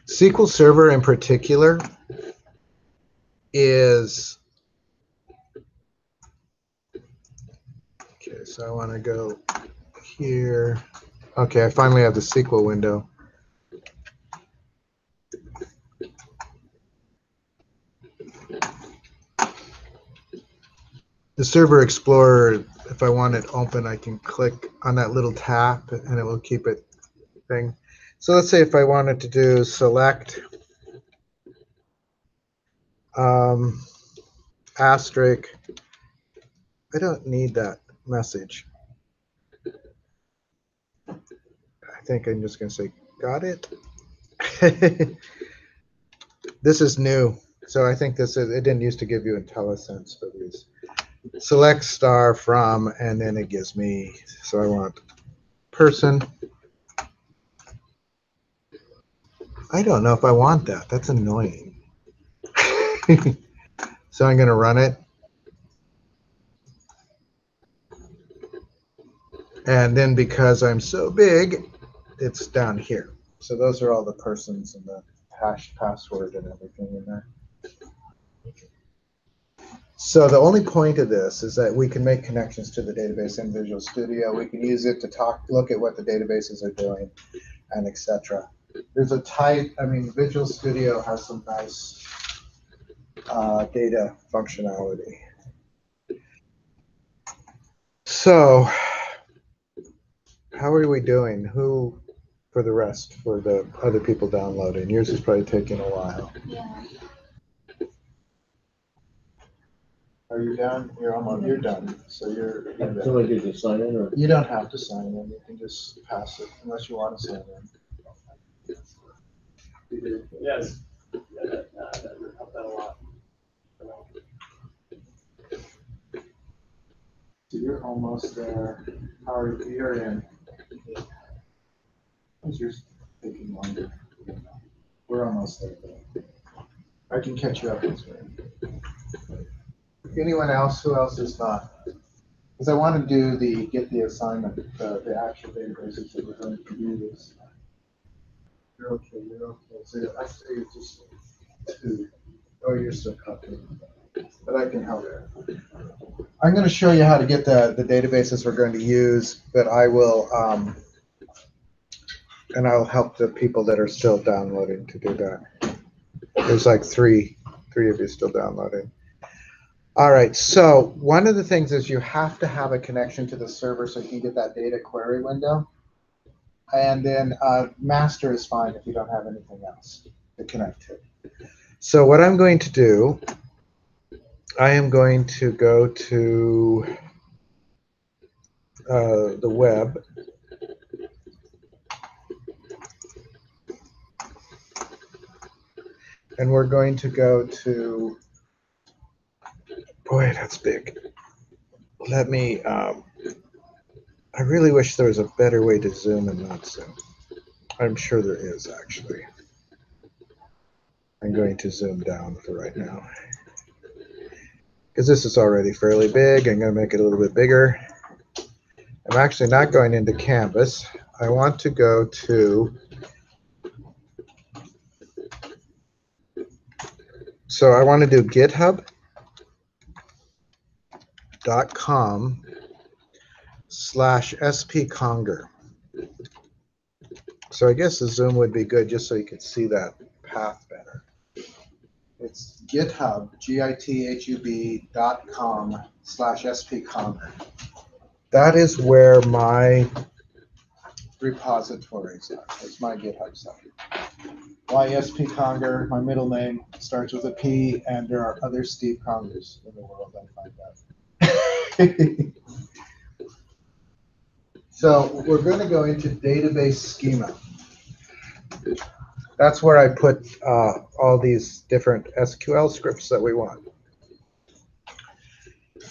SQL Server in particular is, okay, so I want to go here. Okay, I finally have the SQL window. The Server Explorer, if I want it open, I can click on that little tap and it will keep it thing. So let's say if I wanted to do select asterisk, I don't need that message. I think I'm just going to say, got it. This is new. So I think this is, it didn't used to give you IntelliSense for these. Select star from, and then it gives me, so I want person. I don't know if I want that. That's annoying. So I'm going to run it. And then because I'm so big, it's down here. So those are all the persons and the hash password and everything in there. So the only point of this is that we can make connections to the database in Visual Studio. We can use it to look at what the databases are doing, and etc. There's a type, I mean, Visual Studio has some nice data functionality. So how are we doing? Who, for the rest, for the other people downloading? Yours is probably taking a while. Yeah. Are you done? You're done. So you're So I get to sign in, or you don't have to sign in. You can just pass it unless you want to sign in. Yes. Yeah, that would help out a lot. So you're almost there. How are you? You're in. How's yours taking longer? We're almost there, though. I can catch you up this way. Anyone else? Who else is not? Because I want to do get the assignment, the actual databases that we're going to use. You're okay. You're okay. So I say it's just 2. Oh, you're still copying. But I can help. I'm going to show you how to get the databases we're going to use, but I will, and I'll help the people that are still downloading to do that. There's like three of you still downloading. All right, so one of the things is you have to have a connection to the server so you can get that data query window. And then master is fine if you don't have anything else to connect to. So what I'm going to do, I am going to go to the web. And we're going to go to, boy, that's big. Let me, I really wish there was a better way to zoom and not zoom. I'm sure there is, actually. I'm going to zoom down for right now. Because this is already fairly big, I'm going to make it a little bit bigger. I'm actually not going into Canvas. I want to go to, so I want to do github.com/spconger. So I guess the zoom would be good just so you could see that path better. It's GitHub, GITHUB.com/spconger. That is where my repositories are. It's my GitHub site. Why spconger? My middle name starts with a P, and there are other Steve Congers in the world, I find out. So we're going to go into database schema. That's where I put all these different SQL scripts that we want.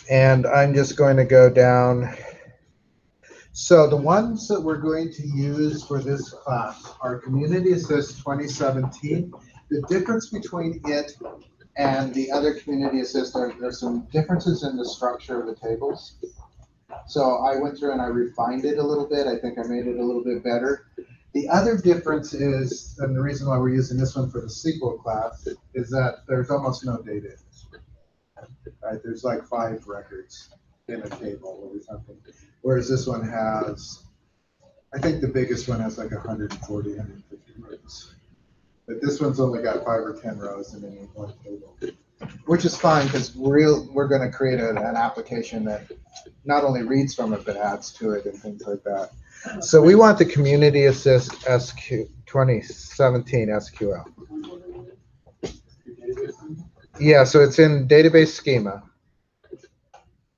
And I'm just going to go down. So the ones that we're going to use for this class are Community Assist 2017. The difference between it and the other Community Assist, there's some differences in the structure of the tables. So I went through and I refined it a little bit. I think I made it a little bit better. The other difference is, and the reason why we're using this one for the sequel class, is that there's almost no data. Right? There's like 5 records in a table or something. Whereas this one has, I think the biggest one has like 140, 150 rows. But this one's only got 5 or 10 rows in any one table. Which is fine, because we're going to create an application that not only reads from it, but adds to it and things like that. So we want the Community Assist SQ 2017 SQL. Yeah, so it's in database schema.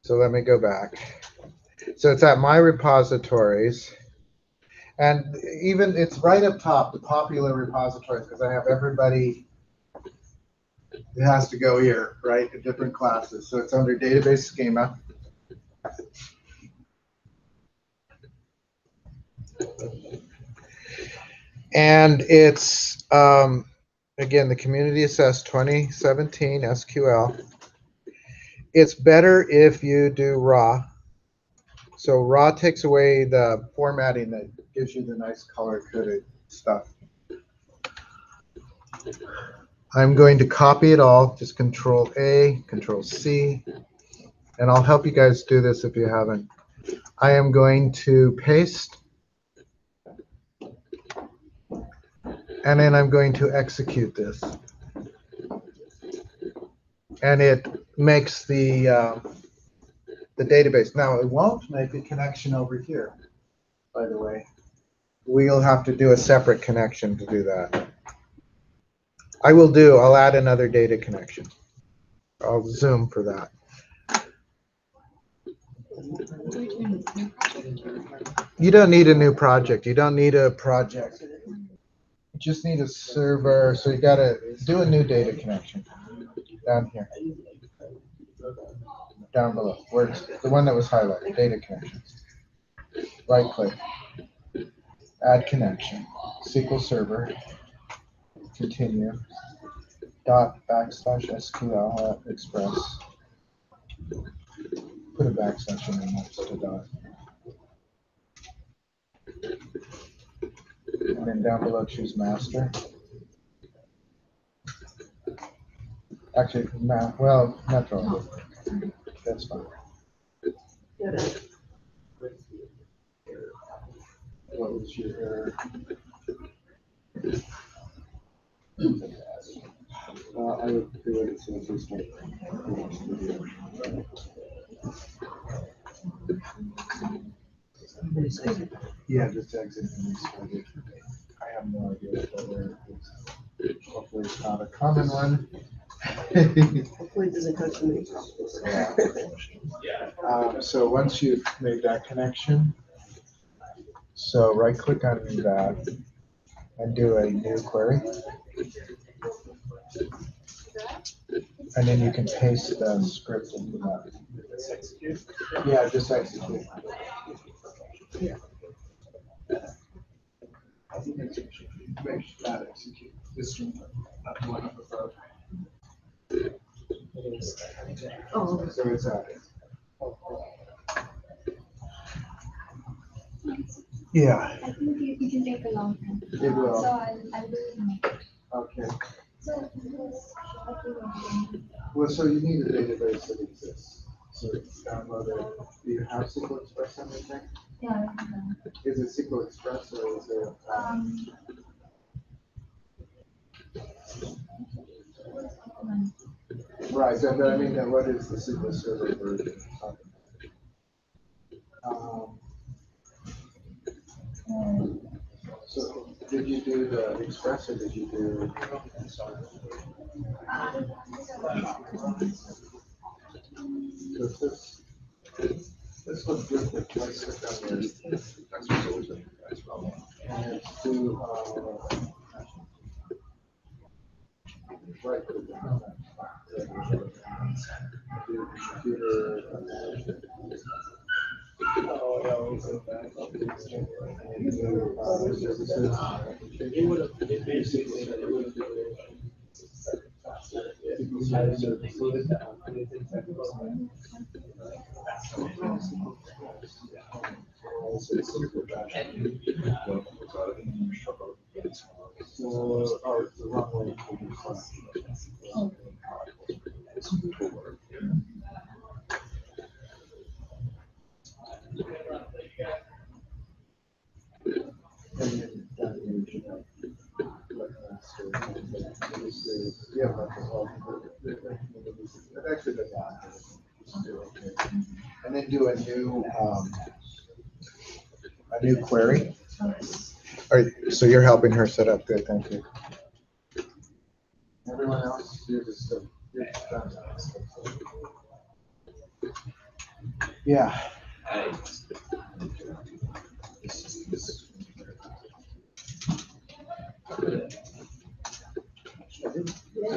So let me go back. So it's at My Repositories. And even it's right up top, the popular repositories, because I have everybody. It has to go here, right, in different classes. So it's under database schema. And it's, again, the Community Assess 2017 SQL. It's better if you do raw. So raw takes away the formatting that gives you the nice color-coded stuff. I'm going to copy it all, just Control A, Control C, and I'll help you guys do this if you haven't. I am going to paste, and then I'm going to execute this. And it makes the database. Now, it won't make a connection over here, by the way. We'll have to do a separate connection to do that. I'll add another data connection. I'll zoom for that. You don't need a new project. You don't need a project. You just need a server. So you got to do a new data connection down here. Down below, where it's the one that was highlighted, data connections. Right click, add connection, SQL Server, continue, /SQL express, put a backslash in there next to dot. And then down below, choose master. Actually, well, Metro. That's fine. What was your error? I would do it as soon as yeah, just exit and restart it. I have no idea what that error is. Hopefully it's not a common one. Hopefully it doesn't go to many problems. So once you've made that connection, so right click on that and do a new query. And then you can paste the script into that. Yeah, just execute. Yeah. I think execute. Make that execute. This one, not one up above. Oh. So it's out. Yeah. I think it can take a long time. It will. So I'll do it next. Okay. So Well, so you need a database that exists. So it's downloaded. Do you have SQL Express on anything? yeah. Is it SQL Express or is it? Right. So I mean, what is the SQL Server version? So did you do the Express or did you do? This looks good. Let's click on this. That's what's always been nice problem. And let's do right click on that. Do computer. And then do a new query. All right, so you're helping her set up. Good, thank you. Everyone else, you're just done. Yeah.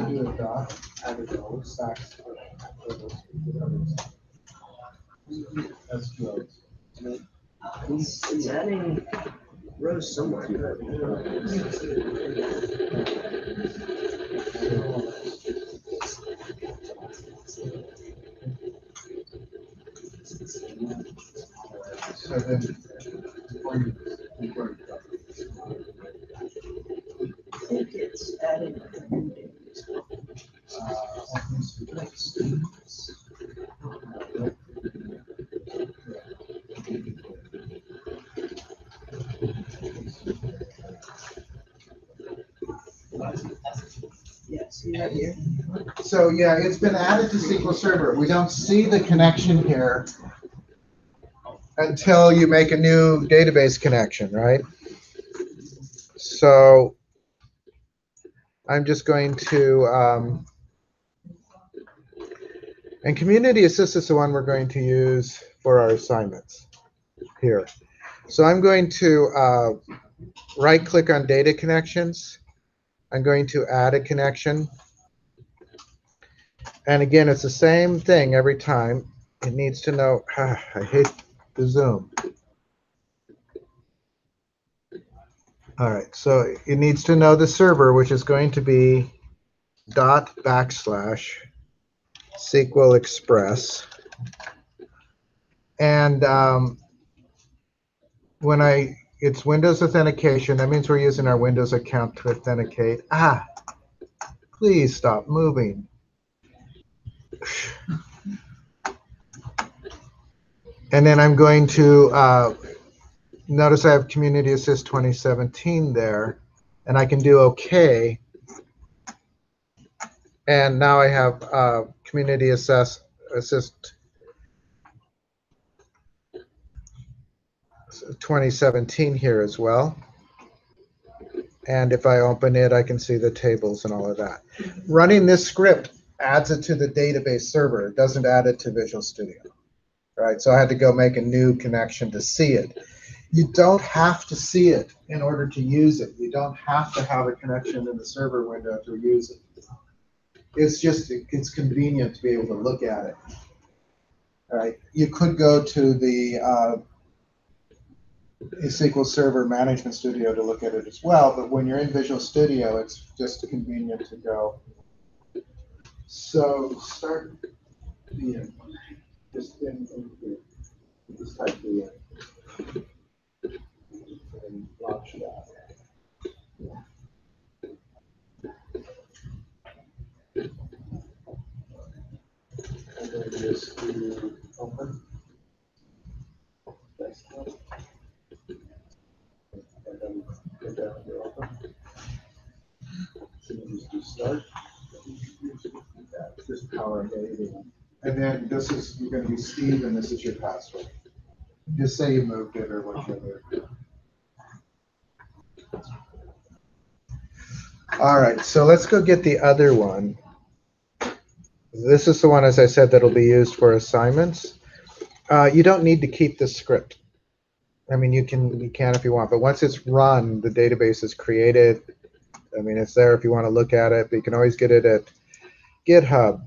Do a dot, add a row, stacks. SQL. It's adding rows somewhere. So then, I think it's adding. Yeah, see right here. So yeah, it's been added to SQL Server. We don't see the connection here until you make a new database connection, right? So I'm just going to, and Community Assist is the one we're going to use for our assignments here. So I'm going to right-click on Data Connections. I'm going to add a connection. And again, it's the same thing every time. It needs to know, I hate the Zoom. All right, so it needs to know the server, which is going to be /SQL Express. And when it's Windows authentication, that means we're using our Windows account to authenticate. Please stop moving. And then I'm going to notice I have Community Assist 2017 there, and I can do OK. And now I have Community Assist 2017 here as well. And if I open it, I can see the tables and all of that. Running this script adds it to the database server. It doesn't add it to Visual Studio. Right? So I had to go make a new connection to see it. You don't have to see it in order to use it. You don't have to have a connection in the server window to use it. It's convenient to be able to look at it. All right? You could go to the SQL Server Management Studio to look at it as well, but when you're in Visual Studio, it's just convenient to go. So start VM. Just type VM and launch that. And then just do open. Desktop. And then go down to open. So you just do start. Just power editing. And then this is, you're going to be Steve, and this is your password. Just say you moved it or whatever. All right, so let's go get the other one. This is the one, as I said, that'll be used for assignments. You don't need to keep the script. I mean, you can if you want, but once it's run, the database is created. I mean, it's there if you want to look at it, but you can always get it at GitHub.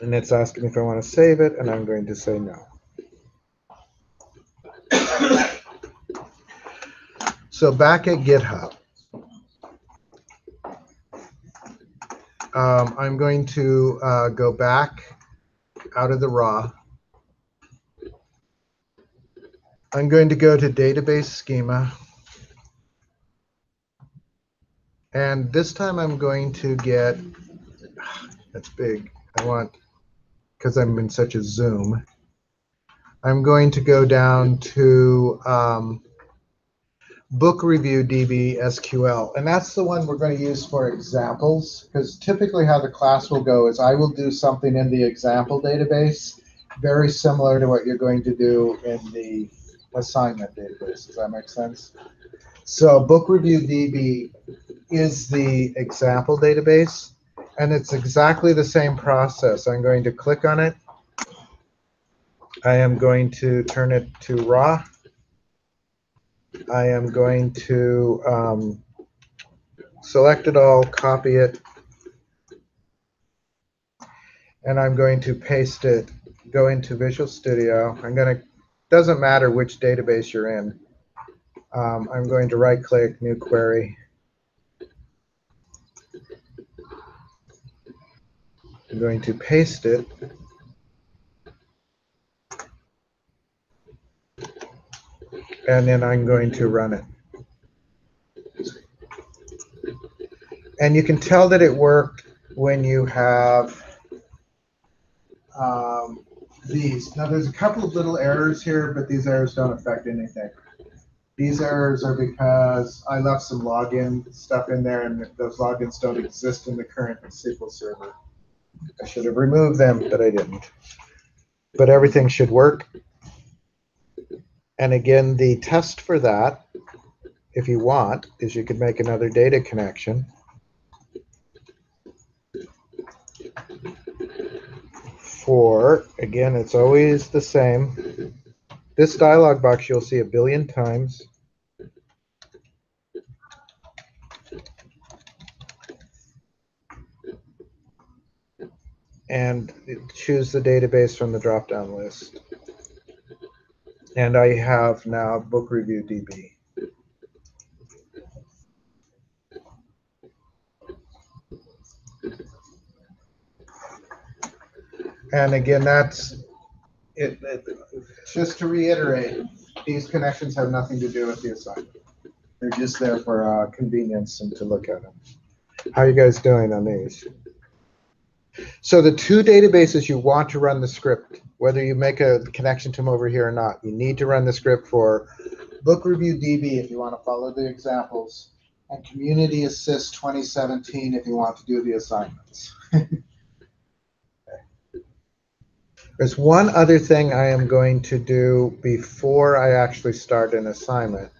And it's asking me if I want to save it, and I'm going to say no. So back at GitHub, I'm going to go back out of the raw. I'm going to go to database schema. And this time I'm going to get, that's big. I want, because I'm in such a zoom, I'm going to go down to book review DB SQL. And that's the one we're going to use for examples, because typically how the class will go is I will do something in the example database very similar to what you're going to do in the assignment database. Does that make sense? So book review DB is the example database, and it's exactly the same process. I'm going to click on it. I am going to turn it to raw. I am going to select it all, copy it, and I'm going to paste it, go into Visual Studio. Doesn't matter which database you're in. I'm going to right-click, New Query. I'm going to paste it. And then I'm going to run it. And you can tell that it worked when you have these. Now there's a couple of little errors here, but these errors don't affect anything. These errors are because I left some login stuff in there, and those logins don't exist in the current SQL server. I should have removed them, but I didn't. But everything should work. And again, the test for that, if you want, is you could make another data connection. Again, it's always the same. This dialog box you'll see 1 billion times. And choose the database from the drop-down list. And I have now book review DB. And again, that's it. Just to reiterate, these connections have nothing to do with the assignment. They're just there for convenience and to look at them. How are you guys doing on these? So the two databases you want to run the script, whether you make a connection to them over here or not, you need to run the script for Book Review DB if you want to follow the examples, and Community Assist 2017 if you want to do the assignments. There's one other thing I am going to do before I actually start an assignment,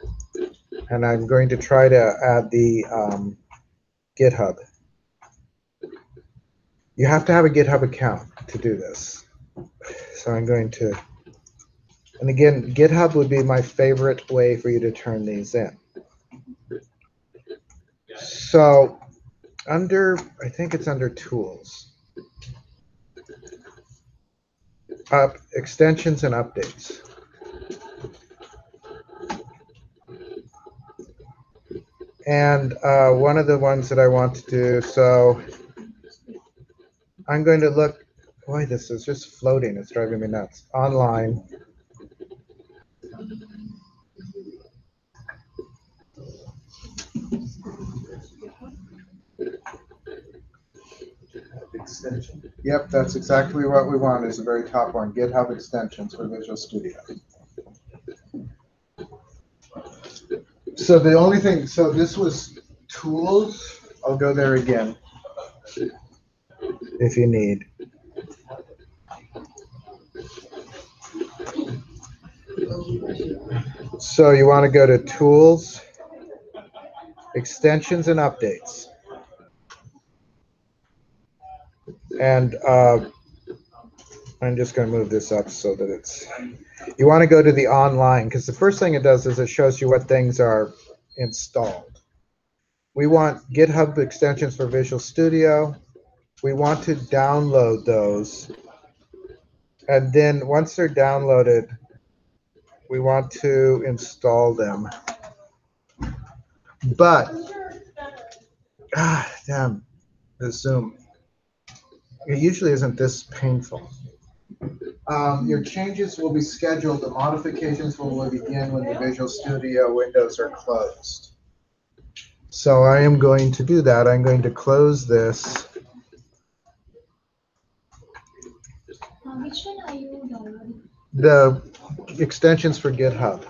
and I'm going to try to add the GitHub. You have to have a GitHub account to do this. So I'm going to, and again, GitHub would be my favorite way for you to turn these in. So under, I think it's under Tools. Extensions and updates. And one of the ones that I want to do, so I'm going to look, boy, this is just floating. It's driving me nuts. Online. Extension. Yep, that's exactly what we want is the very top one, GitHub extensions for Visual Studio. So the only thing, so this was tools. I'll go there again if you need. So you want to go to Tools, Extensions and Updates. And I'm just going to move this up so that it's, you want to go to the online, because the first thing it does is it shows you what things are installed. We want GitHub extensions for Visual Studio. We want to download those. And then once they're downloaded, we want to install them. But, damn, the Zoom. It usually isn't this painful. Your changes will be scheduled. The modifications will begin when the Visual Studio windows are closed. So I am going to do that. I'm going to close this. Which one are you downloading? The extensions for GitHub.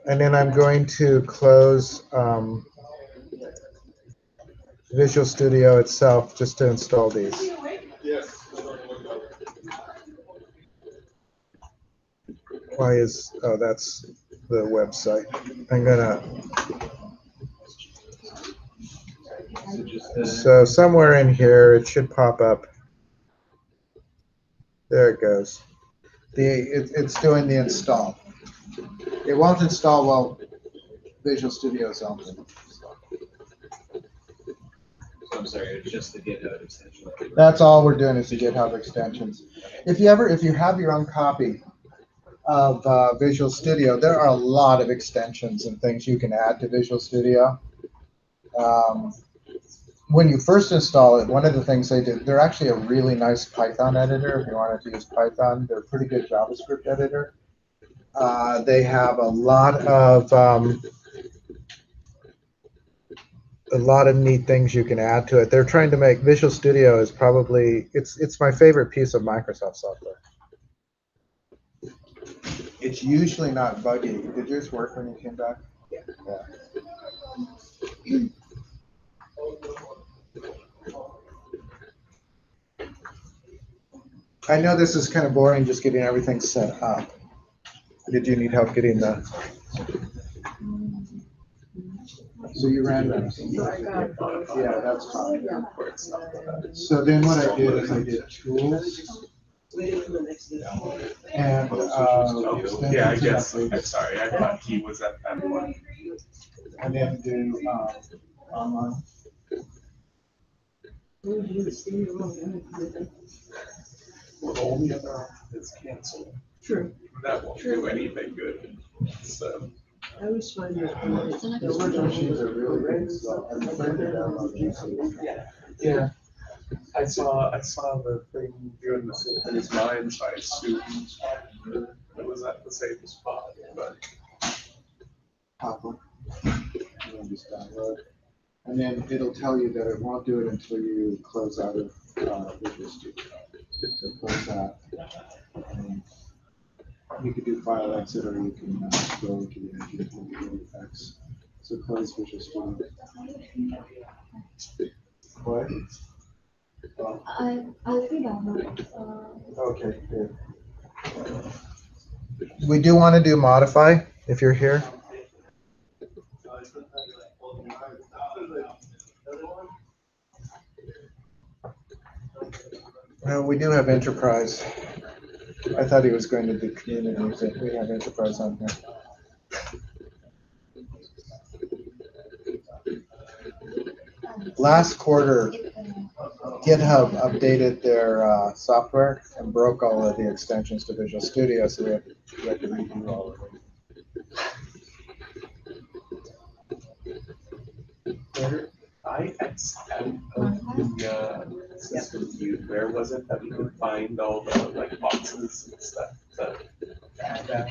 And then I'm going to close Visual Studio itself just to install these. Why is, oh, that's the website. I'm gonna, so somewhere in here, it should pop up. There it goes. It's doing the install. It won't install while Visual Studio is open. I'm sorry, it's just the GitHub extension. That's all we're doing is the GitHub extensions. If you have your own copy of Visual Studio, there are a lot of extensions and things you can add to Visual Studio. When you first install it, one of the things they do, they're actually a really nice Python editor. If you wanted to use Python, they're a pretty good JavaScript editor. They have a lot of neat things you can add to it. They're trying to make Visual Studio is probably it's my favorite piece of Microsoft software. It's usually not buggy. Did yours work when you came back? Yeah. I know this is kind of boring, just getting everything set up. Did you need help getting the? So you ran that. Yeah, that's fine. So then what I did is I did tools. And yeah, I guess. I'm sorry, I thought he was at that one. And then do online. Well, the only other option is cancel. True. That won't do anything good. So. I always find that. The virtual machines are really big, so I'm afraid to download these. Yeah. I saw the thing doing the Symphony's Mind, so I assumed it was at the same spot, but. Pop-up. And just download. And then it'll tell you that it won't do it until you close out of Visual Studio. So close that. And you could do file exit, or you can scroll to the end and do effects. So close Visual Studio. What? I'll be downloaded. Okay, good. We do want to do modify if you're here. Well, we do have enterprise. I thought he was going to do community, but we have enterprise on here. Last quarter, GitHub updated their software and broke all of the extensions to Visual Studio, so we had to redo all of it. I out of the system view, where was it that we could find all the like boxes and stuff to add that?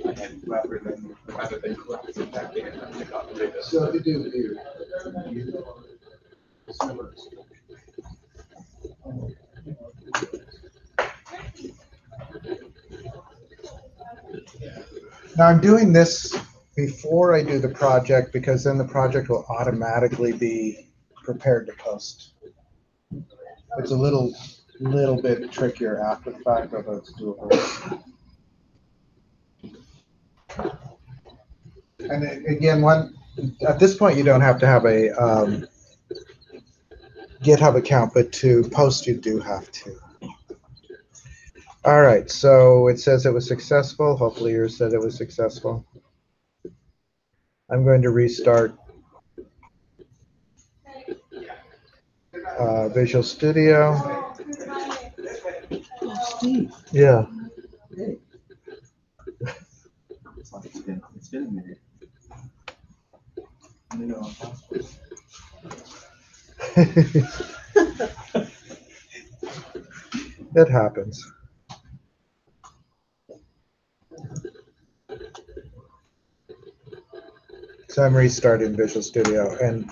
And rather than collect it back in, I got rid of. So to do view. Now I'm doing this before I do the project, because then the project will automatically be prepared to post. It's a little bit trickier after the fact, although it's doable. And again, at this point you don't have to have a GitHub account, but to post you do have to. All right, so it says it was successful. Hopefully yours said it was successful. I'm going to restart Visual Studio. Steve. Yeah. Hey. It's been a minute. I know. It happens. So I'm restarting Visual Studio, and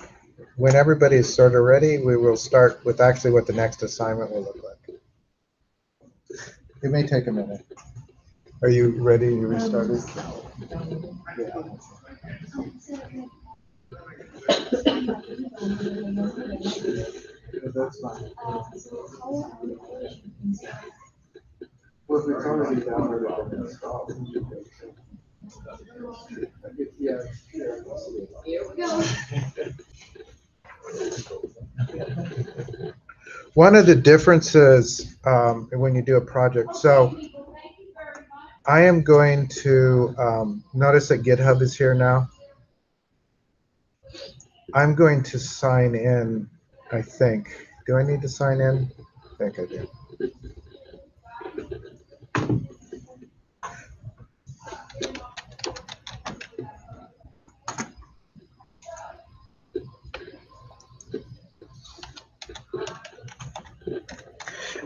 when everybody is sort of ready, we will start with actually what the next assignment will look like. It may take a minute. Are you ready? You restarted? Yeah. That's fine. Well, if it's already downloaded and installed. Yeah. Here we go. One of the differences when you do a project, so I am going to notice that GitHub is here now. I'm going to sign in, I think. Do I need to sign in? I think I do.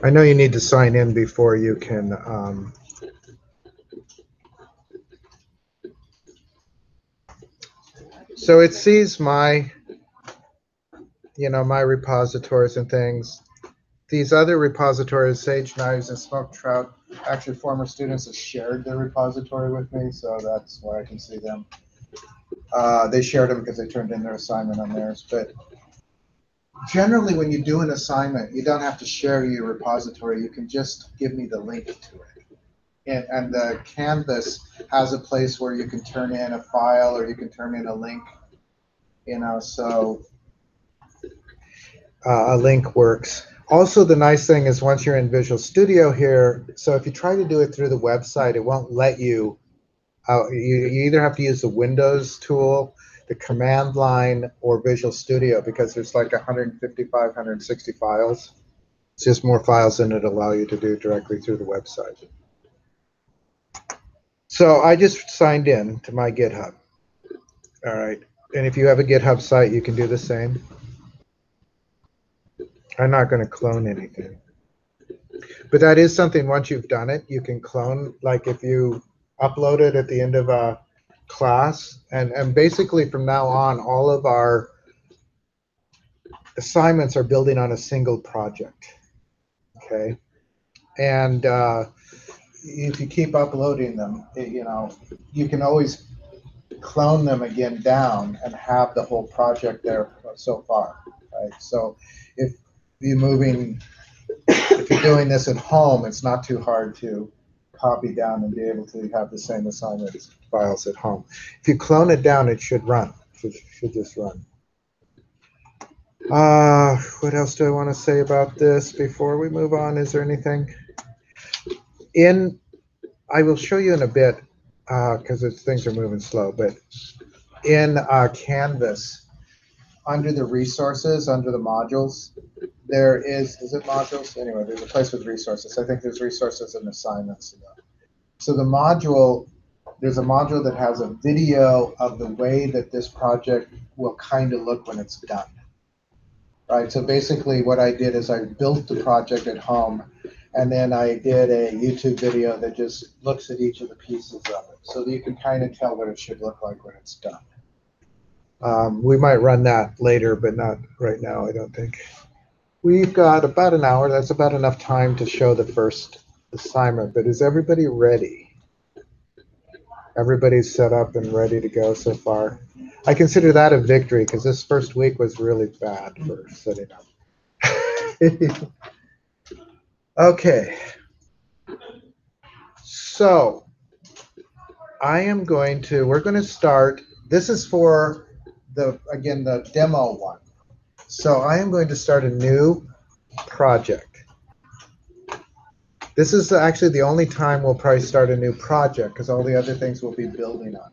I know you need to sign in before you can so it sees my, my repositories and things. These other repositories, Sage Knives and Smoked Trout, actually former students have shared their repository with me, so that's why I can see them. They shared them because they turned in their assignment on theirs. But generally, when you do an assignment, you don't have to share your repository. You can just give me the link to it. And the Canvas has a place where you can turn in a file or you can turn in a link, so a link works. Also, the nice thing is once you're in Visual Studio here, so if you try to do it through the website, it won't let you. You either have to use the Windows tool, the command line, or Visual Studio because there's like 155, 160 files. It's just more files than it allow you to do directly through the website. So I just signed in to my GitHub. All right. And if you have a GitHub site, you can do the same. I'm not going to clone anything. But that is something, once you've done it, you can clone, like if you upload it at the end of a class. And basically from now on, all of our assignments are building on a single project. Okay. And if you keep uploading them, you can always clone them again down and have the whole project there so far. Right. So if you're doing this at home, it's not too hard to copy down and be able to have the same assignment files at home. If you clone it down, it should run. It should just run. What else do I want to say about this before we move on? Is there anything? I will show you in a bit because things are moving slow, but in Canvas, under the resources, under the modules, there is it modules? Anyway, there's a place with resources. I think there's resources and assignments. So there's a module that has a video of the way that this project will kind of look when it's done. Right, so basically what I did is I built the project at home, and then I did a YouTube video that just looks at each of the pieces of it. So that you can kind of tell what it should look like when it's done. We might run that later, but not right now, I don't think. We've got about an hour. That's about enough time to show the first assignment. But is everybody ready? Everybody's set up and ready to go so far. I consider that a victory because this first week was really bad for setting up. Okay. So we're going to start. This is for the demo one. So I am going to start a new project. This is actually the only time we'll probably start a new project because all the other things we'll be building on.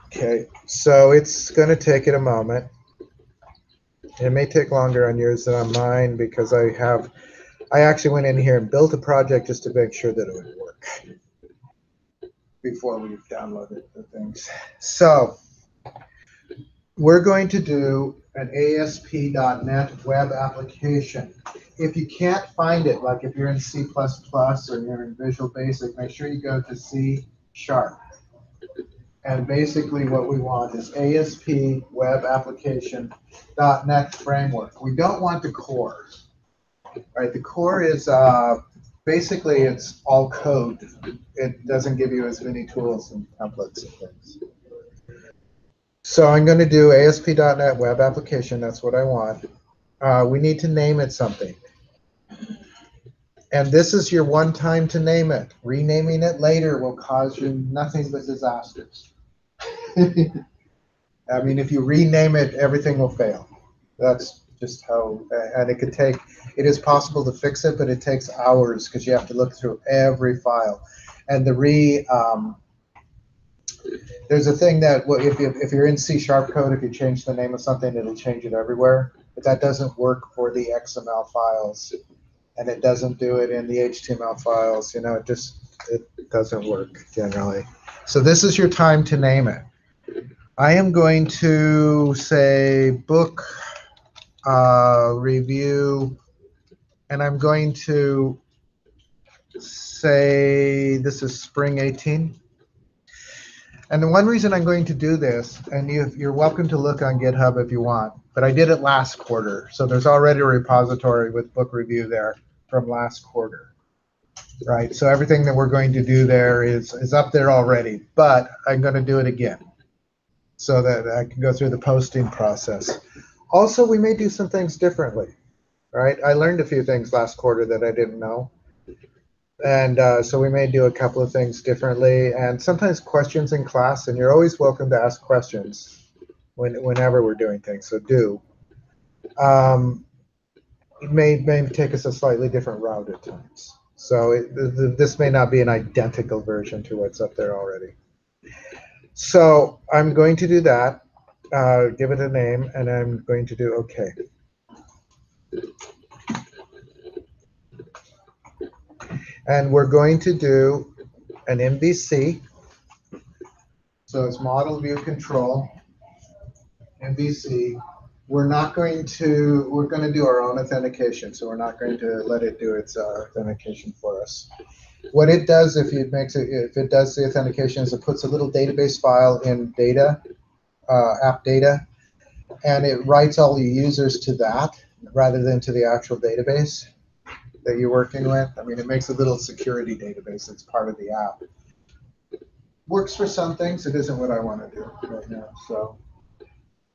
Okay, so it's going to take it a moment. It may take longer on yours than on mine because I actually went in here and built a project just to make sure that it would work before we downloaded the things. So we're going to do an ASP.NET web application. If you can't find it, like if you're in C++ or you're in Visual Basic, make sure you go to C#. And basically what we want is ASP web application.NET framework. We don't want the core. Right, the core is basically it's all code. It doesn't give you as many tools and templates and things. So I'm going to do ASP.NET web application. That's what I want. We need to name it something. And this is your one time to name it. Renaming it later will cause you nothing but disasters. I mean, if you rename it, everything will fail. That's just how, and it is possible to fix it, but it takes hours because you have to look through every file. And there's a thing that if you're in C# code, if you change the name of something, it'll change it everywhere. But that doesn't work for the XML files, and it doesn't do it in the HTML files. You know, it doesn't work generally. So this is your time to name it. I am going to say book review, and I'm going to say this is spring 18. And the one reason I'm going to do this, and you're welcome to look on GitHub if you want, but I did it last quarter. So there's already a repository with book review there from last quarter, right? So everything that we're going to do there is up there already, but I'm going to do it again so that I can go through the posting process. Also, we may do some things differently, right? I learned a few things last quarter that I didn't know. And so we may do a couple of things differently, and sometimes questions in class, and you're always welcome to ask questions whenever we're doing things, so do. It may take us a slightly different route at times. So this may not be an identical version to what's up there already. So I'm going to do that, give it a name, and I'm going to do OK. And we're going to do an MVC. So it's model view control, MVC. We're going to do our own authentication. So we're not going to let it do its authentication for us. What it does if it does the authentication is it puts a little database file in data, app data, and it writes all the users to that rather than to the actual database that you're working with. I mean, it makes a little security database that's part of the app. Works for some things. It isn't what I want to do right now. So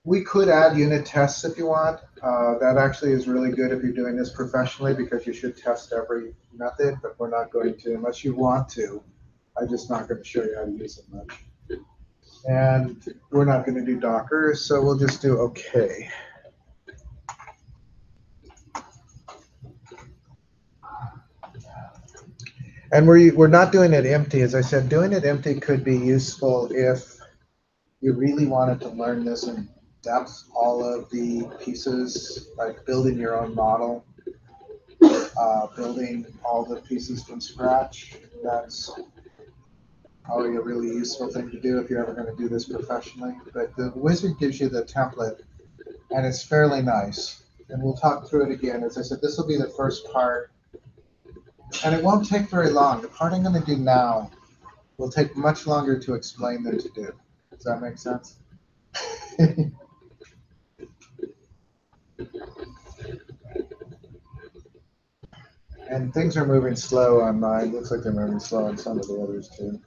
we could add unit tests if you want. That actually is really good if you're doing this professionally because you should test every method, but we're not going to unless you want to. I'm just not going to show you how to use it much. And we're not going to do Docker, so we'll just do OK. And we're not doing it empty. As I said, doing it empty could be useful if you really wanted to learn this in depth, all of the pieces, like building your own model, building all the pieces from scratch. That's probably a really useful thing to do if you're ever going to do this professionally. But the wizard gives you the template, and it's fairly nice. And we'll talk through it again. As I said, this will be the first part. And it won't take very long. The part I'm going to do now will take much longer to explain than to do. Does that make sense? And things are moving slow on mine. Looks like they're moving slow on some of the others too.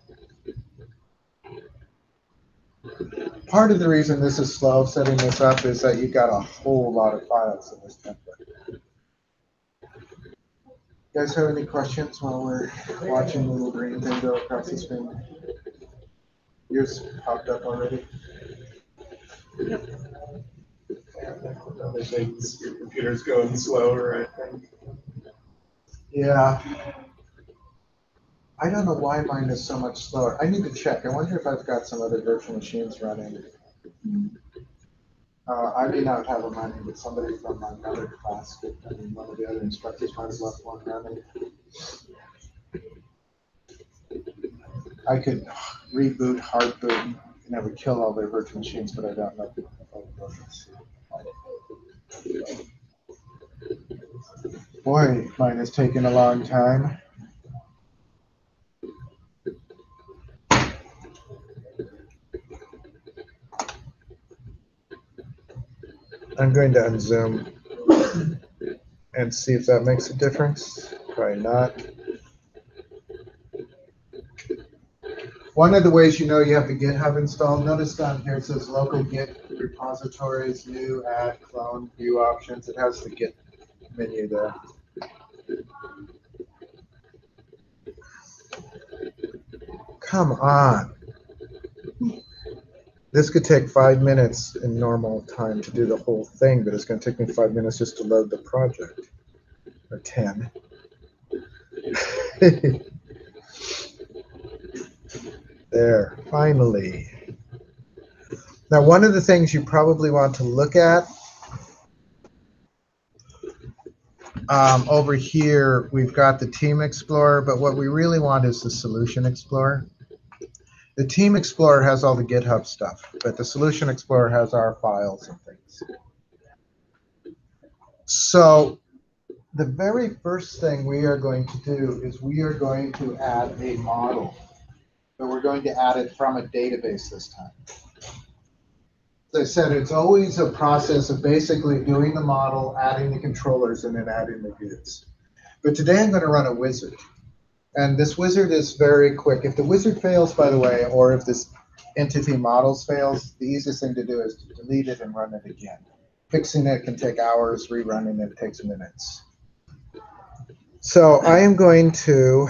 Part of the reason this is slow setting this up is that you've got a whole lot of files in this template. You guys have any questions while we're watching the little green thing go across the screen? Yours popped up already? Yep. Other things, your computer's going slower, I think. Yeah. I don't know why mine is so much slower. I need to check. I wonder if I've got some other virtual machines running. I may not have them running, but somebody from another class could. I mean, one of the other instructors might have left one running. I could reboot, hard boot, and that would kill all their virtual machines, but I don't know. Boy, mine is taking a long time. I'm going to unzoom and see if that makes a difference. Probably not. One of the ways you know you have the GitHub installed, notice down here it says local Git repositories, new, add, clone, view options. It has the Git menu there. Come on. This could take 5 minutes in normal time to do the whole thing, but it's going to take me 5 minutes just to load the project. Or 10. There, finally. Now, one of the things you probably want to look at, over here, we've got the Team Explorer, but what we really want is the Solution Explorer. The Team Explorer has all the GitHub stuff, but the Solution Explorer has our files and things. So the very first thing we are going to do is we are going to add a model, but we're going to add it from a database this time. As I said, it's always a process of basically doing the model, adding the controllers, and then adding the views. But today I'm going to run a wizard. And this wizard is very quick. If the wizard fails, by the way, or if this entity models fails, the easiest thing to do is to delete it and run it again. Fixing it can take hours, rerunning it takes minutes. So I am going to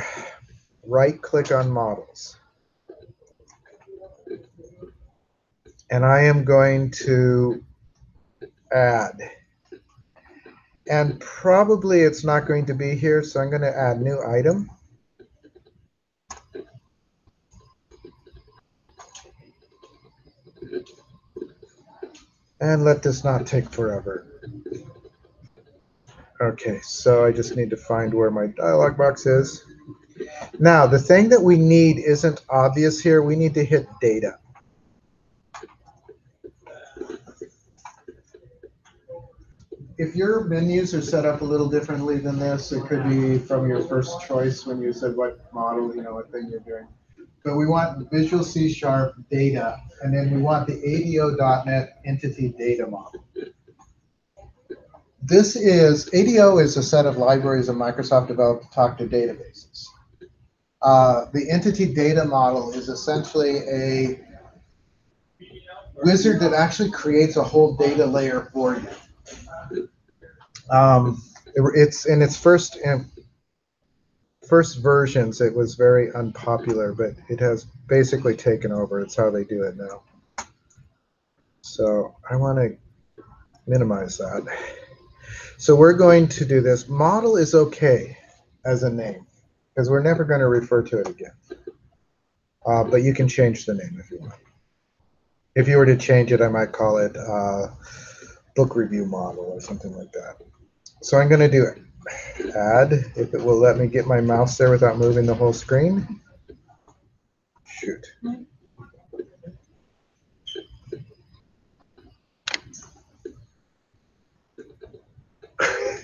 right-click on models. And I am going to add. And probably it's not going to be here, so I'm going to add new item. And let this not take forever. Okay, so I just need to find where my dialog box is. Now, the thing that we need isn't obvious here. We need to hit data. If your menus are set up a little differently than this, it could be from your first choice when you said what model, what thing you're doing. But we want Visual C# data, and then we want the ADO.NET entity data model. ADO is a set of libraries that Microsoft developed to talk to databases. The entity data model is essentially a wizard that actually creates a whole data layer for you. It's in its first versions, it was very unpopular, but it has basically taken over. It's how they do it now. So I want to minimize that. So we're going to do this. Model is okay as a name, because we're never going to refer to it again. But you can change the name if you want. If you were to change it, I might call it book review model or something like that. So I'm going to do add, if it will let me get my mouse there without moving the whole screen. Shoot.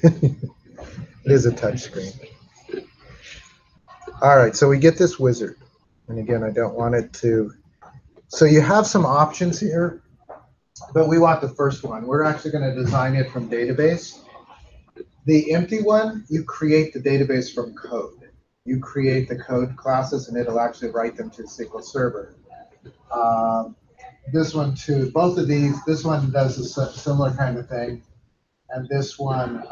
It is a touch screen. All right, so we get this wizard. And again, I don't want it to. So you have some options here, but we want the first one. We're actually going to design it from database. The empty one, you create the database from code. You create the code classes, and it'll actually write them to SQL Server. This one too, both of these, this one does a similar kind of thing. And this one,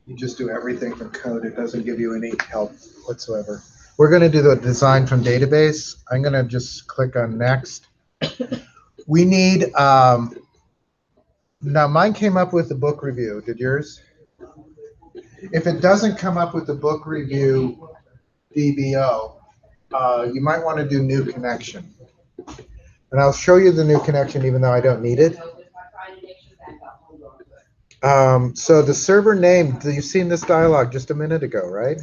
you just do everything from code. It doesn't give you any help whatsoever. We're going to do the design from database. I'm going to just click on next. We need, now mine came up with the book review. Did yours? If it doesn't come up with the book review DBO, you might want to do new connection. And I'll show you the new connection even though I don't need it. So the server name, you've seen this dialog just a minute ago, right?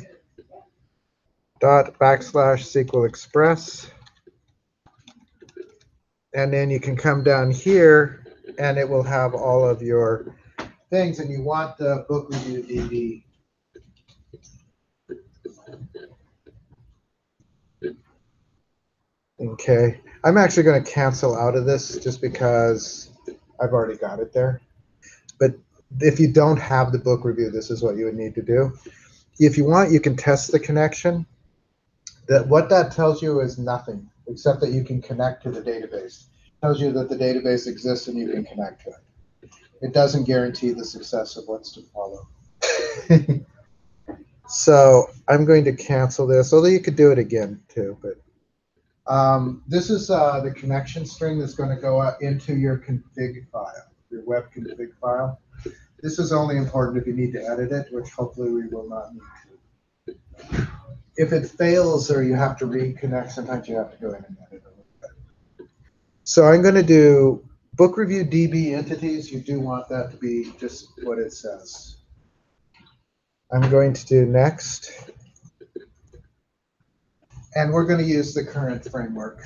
/SQL Express. And then you can come down here and it will have all of your things, and you want the book review DB. Okay, I'm actually going to cancel out of this just because I've already got it there. But if you don't have the book review, this is what you would need to do. If you want, you can test the connection. What that tells you is nothing, except that you can connect to the database. It tells you that the database exists and you can connect to it. It doesn't guarantee the success of what's to follow. So I'm going to cancel this, although you could do it again too. But this is the connection string that's going to go out into your config file, your web config file. This is only important if you need to edit it, which hopefully we will not need to. If it fails or you have to reconnect, sometimes you have to go in and edit a little bit. So I'm going to do book review DB entities. You do want that to be just what it says. I'm going to do next. And we're going to use the current framework.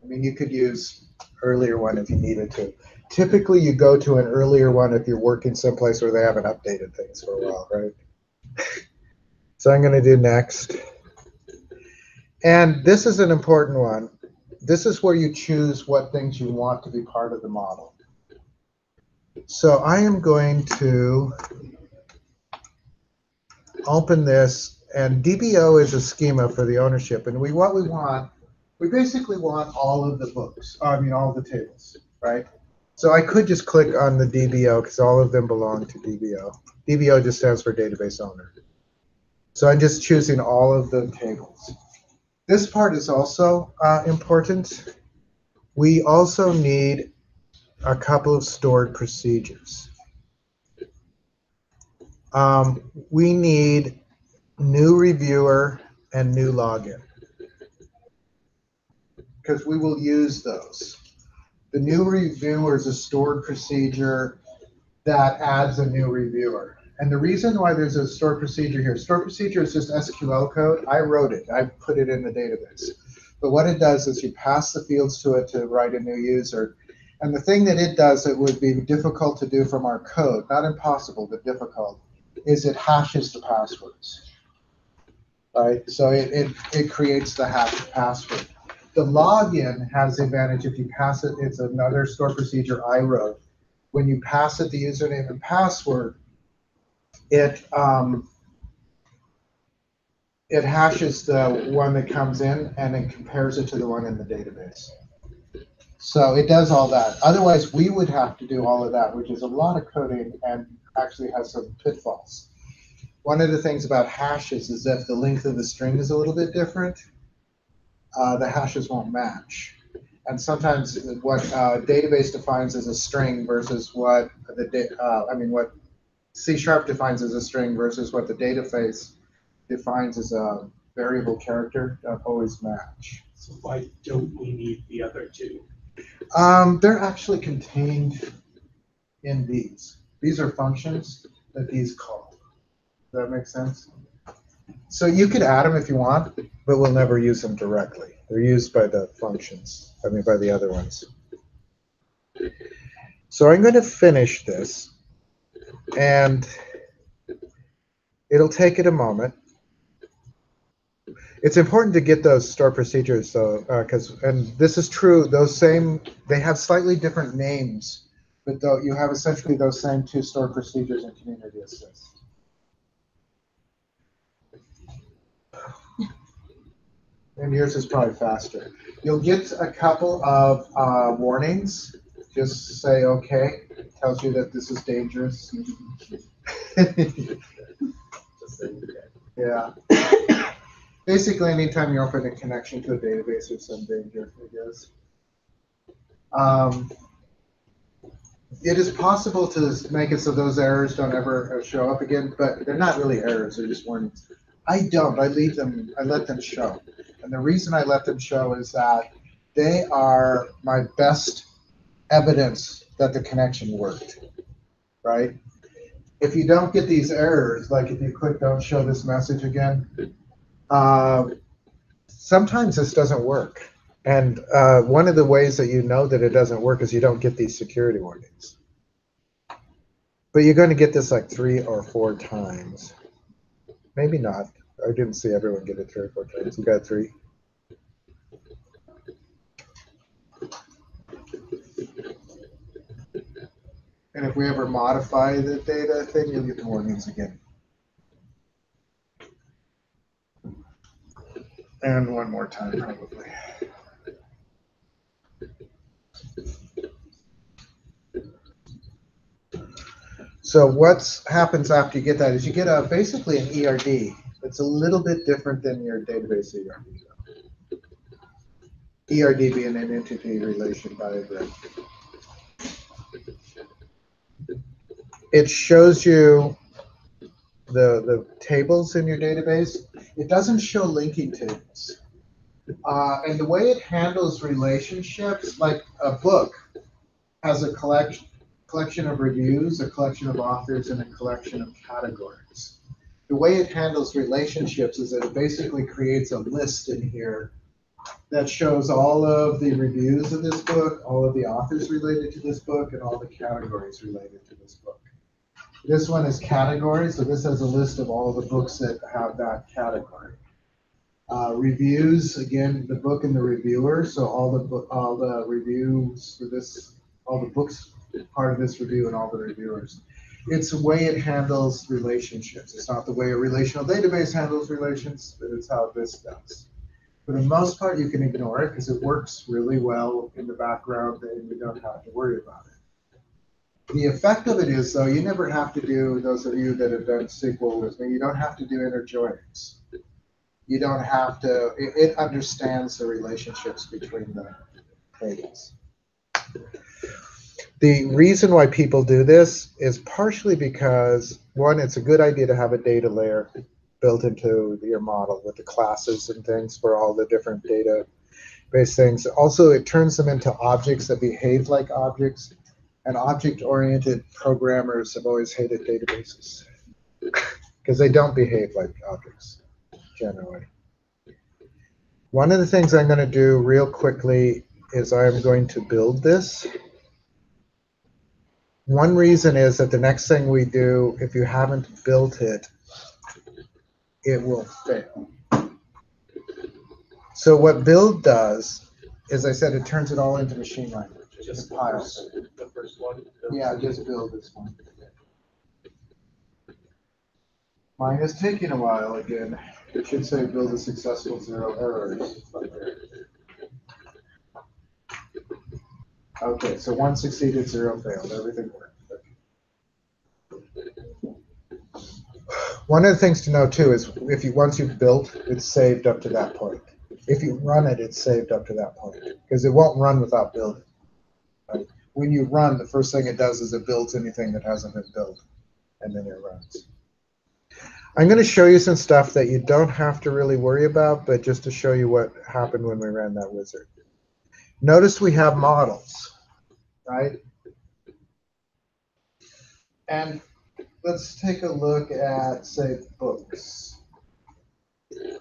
I mean, you could use earlier one if you needed to. Typically, you go to an earlier one if you're working someplace where they haven't updated things for a while, right? So I'm going to do next. And this is an important one. This is where you choose what things you want to be part of the model. So I am going to open this, and DBO is a schema for the ownership. And we basically want all of the books, all the tables, right? So I could just click on the DBO because all of them belong to DBO. DBO just stands for database owner. So I'm just choosing all of the tables. This part is also important. We also need a couple of stored procedures. We need new reviewer and new login because we will use those. The new reviewer is a stored procedure that adds a new reviewer. And the reason why there's a stored procedure here, stored procedure is just SQL code. I wrote it. I put it in the database. But what it does is you pass the fields to it to write a new user. And the thing that it does that would be difficult to do from our code, not impossible, but difficult, is it hashes the passwords. Right? So it creates the hashed password. The login has the advantage if you pass it, it's another stored procedure I wrote. When you pass it the username and password, it hashes the one that comes in and it compares it to the one in the database. So it does all that. Otherwise, we would have to do all of that, which is a lot of coding and actually has some pitfalls. One of the things about hashes is that if the length of the string is a little bit different, the hashes won't match. And sometimes what database defines as a string versus what what C# defines as a string versus what the database defines as a variable character don't always match. So why don't we need the other two? They're actually contained in these. These are functions that these call. Does that make sense? So you could add them if you want, but we'll never use them directly. They're used by the functions, by the other ones. So I'm going to finish this, and it'll take it a moment. It's important to get those stored procedures, though, and this is true, they have slightly different names, but though you have essentially those same two stored procedures in Community Assist. And yours is probably faster. You'll get a couple of warnings. Just say, okay. It tells you that this is dangerous. Yeah. Basically, anytime you open a connection to a database, there's some danger, I guess. It is possible to make it so those errors don't ever show up again, but they're not really errors, they're just warnings. I don't, I let them show. And the reason I let them show is that they are my best evidence that the connection worked, right? If you don't get these errors, like if you click don't show this message again, sometimes this doesn't work. And one of the ways that you know that it doesn't work is you don't get these security warnings. But you're going to get this like 3 or 4 times. Maybe not. I didn't see everyone get it 3 or 4 times. You got 3. And if we ever modify the data thing, you'll get the warnings again. And one more time, probably. So what happens after you get that is you get basically an ERD. It's a little bit different than your database ERD. ERD being an entity relation diagram. It shows you the tables in your database. It doesn't show linking tables. And the way it handles relationships, like a book has a collection of reviews, a collection of authors, and a collection of categories. The way it handles relationships is that it basically creates a list in here that shows all of the reviews of this book, all of the authors related to this book, and all the categories related to this book. This one is categories, so this has a list of all the books that have that category. Reviews, again, the book and the reviewer, so all the reviews for this, all the books part of this review and all the reviewers. It's the way it handles relationships. It's not the way a relational database handles relations, but it's how this does. For the most part, you can ignore it because it works really well in the background and you don't have to worry about it. The effect of it is, though, you never have to do, those of you that have done SQL with me, you don't have to do inner joins. You don't have to, it understands the relationships between the tables. The reason why people do this is partially because, one, it's a good idea to have a data layer built into your model with the classes and things for all the different database things. Also, it turns them into objects that behave like objects. And object-oriented programmers have always hated databases because they don't behave like objects, generally. One of the things I'm going to do real quickly is I'm going to build this. One reason is that the next thing we do, if you haven't built it, it will fail. So what build does, as I said, it turns it all into machine language. Just piles it. The first one. Yeah, just build this one. Mine is taking a while again. It should say build a successful 0 errors. Okay, so 1 succeeded, 0 failed. Everything worked. One of the things to know too is if you once you've built, it's saved up to that point. If you run it, it's saved up to that point because it won't run without building. Right? When you run, the first thing it does is it builds anything that hasn't been built, and then it runs. I'm going to show you some stuff that you don't have to really worry about, but just to show you what happened when we ran that wizard. Notice we have models, right? And let's take a look at, say, books.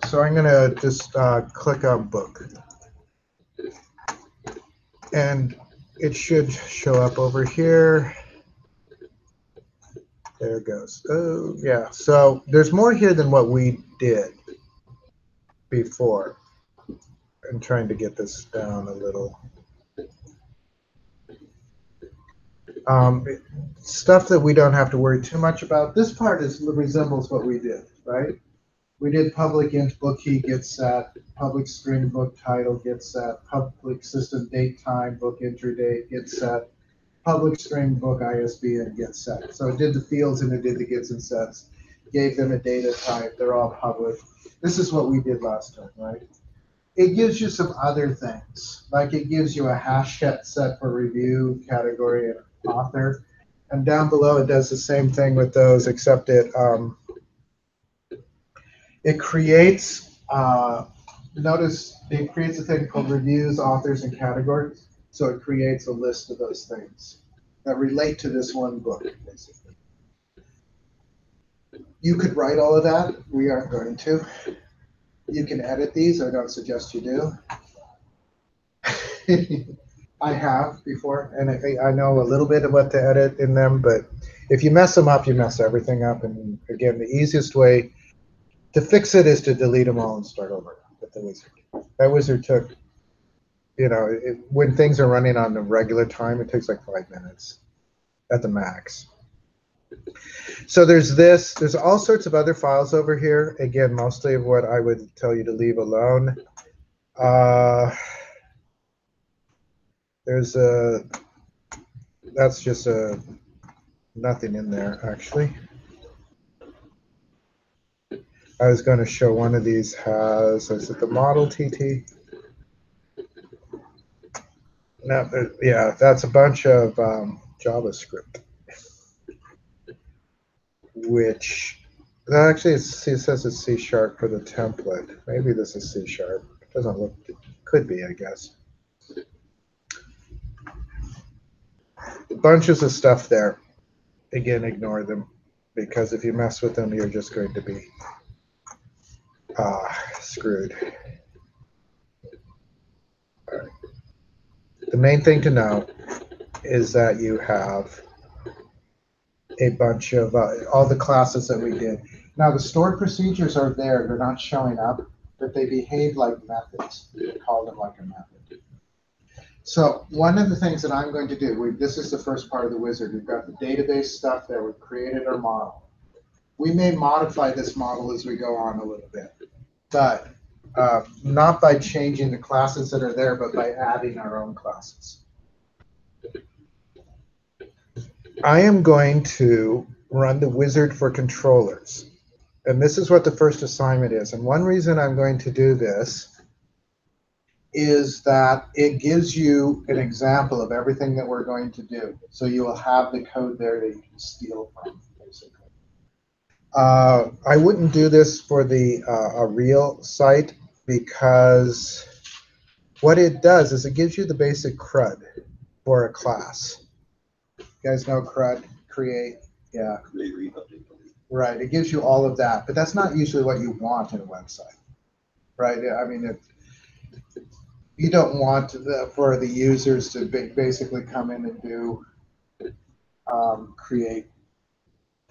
So I'm going to just click on book. And it should show up over here. There it goes. Oh, yeah. So there's more here than what we did before. I'm trying to get this down a little. Stuff that we don't have to worry too much about. This part resembles what we did, right? We did public int book key gets set, public string book title gets set, public system date time book entry date gets set, public string book ISBN gets set. So it did the fields and it did the gets and sets, gave them a data type. They're all public. This is what we did last time, right? It gives you some other things, like it gives you a hash set for review, category, and author. And down below, it does the same thing with those, except it creates, notice it creates a thing called reviews, authors, and categories. So it creates a list of those things that relate to this one book, basically. You could write all of that. We aren't going to. You can edit these. I don't suggest you do. I have before, and I know a little bit of what to edit in them, but if you mess them up, you mess everything up. And again, the easiest way to fix it is to delete them all and start over with the wizard. That wizard took, when things are running on the regular time, it takes like 5 minutes at the max. So there's this. There's all sorts of other files over here. Again, mostly of what I would tell you to leave alone. There's that's just nothing in there, actually. I was going to show one of these has, is it the model TT? No, yeah, that's a bunch of JavaScript, which actually it says it's C# for the template. Maybe this is C#. It doesn't look, could be, I guess. Bunches of stuff there. Again, ignore them, because if you mess with them, you're just going to be screwed. All right. The main thing to know is that you have a bunch of all the classes that we did. Now, the stored procedures are there. They're not showing up, but they behave like methods. We call them like a method. So one of the things that I'm going to do, this is the first part of the wizard. We've got the database stuff there. We've created our model. We may modify this model as we go on a little bit, but not by changing the classes that are there, but by adding our own classes. I am going to run the wizard for controllers. And this is what the first assignment is. And one reason I'm going to do this is that it gives you an example of everything that we're going to do. So you will have the code there that you can steal from, basically. I wouldn't do this for a real site, because what it does is it gives you the basic CRUD for a class. You guys know CRUD, create, yeah. Right, it gives you all of that, but that's not usually what you want in a website, right? I mean, you don't want for the users to basically come in and do create.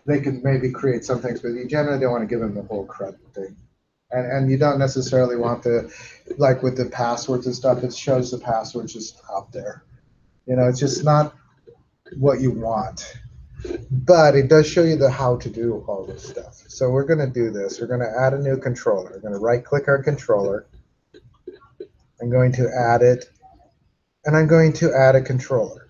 They can maybe create some things, but you generally don't want to give them the whole CRUD thing. And you don't necessarily want like with the passwords and stuff, it shows the passwords just out there. It's just not what you want. But it does show you the how to do all this stuff. So we're going to do this. We're going to add a new controller. We're going to right-click our controller. I'm going to add it, and I'm going to add a controller.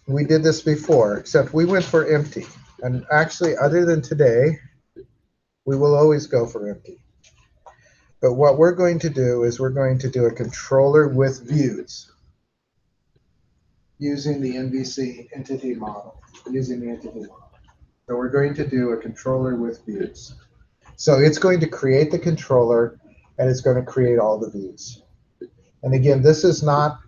We did this before, except we went for empty. And actually, other than today, we will always go for empty. But what we're going to do is we're going to do a controller with views using the MVC entity model, using the entity model. So we're going to do a controller with views. So it's going to create the controller, and it's going to create all the views. And again, this is not,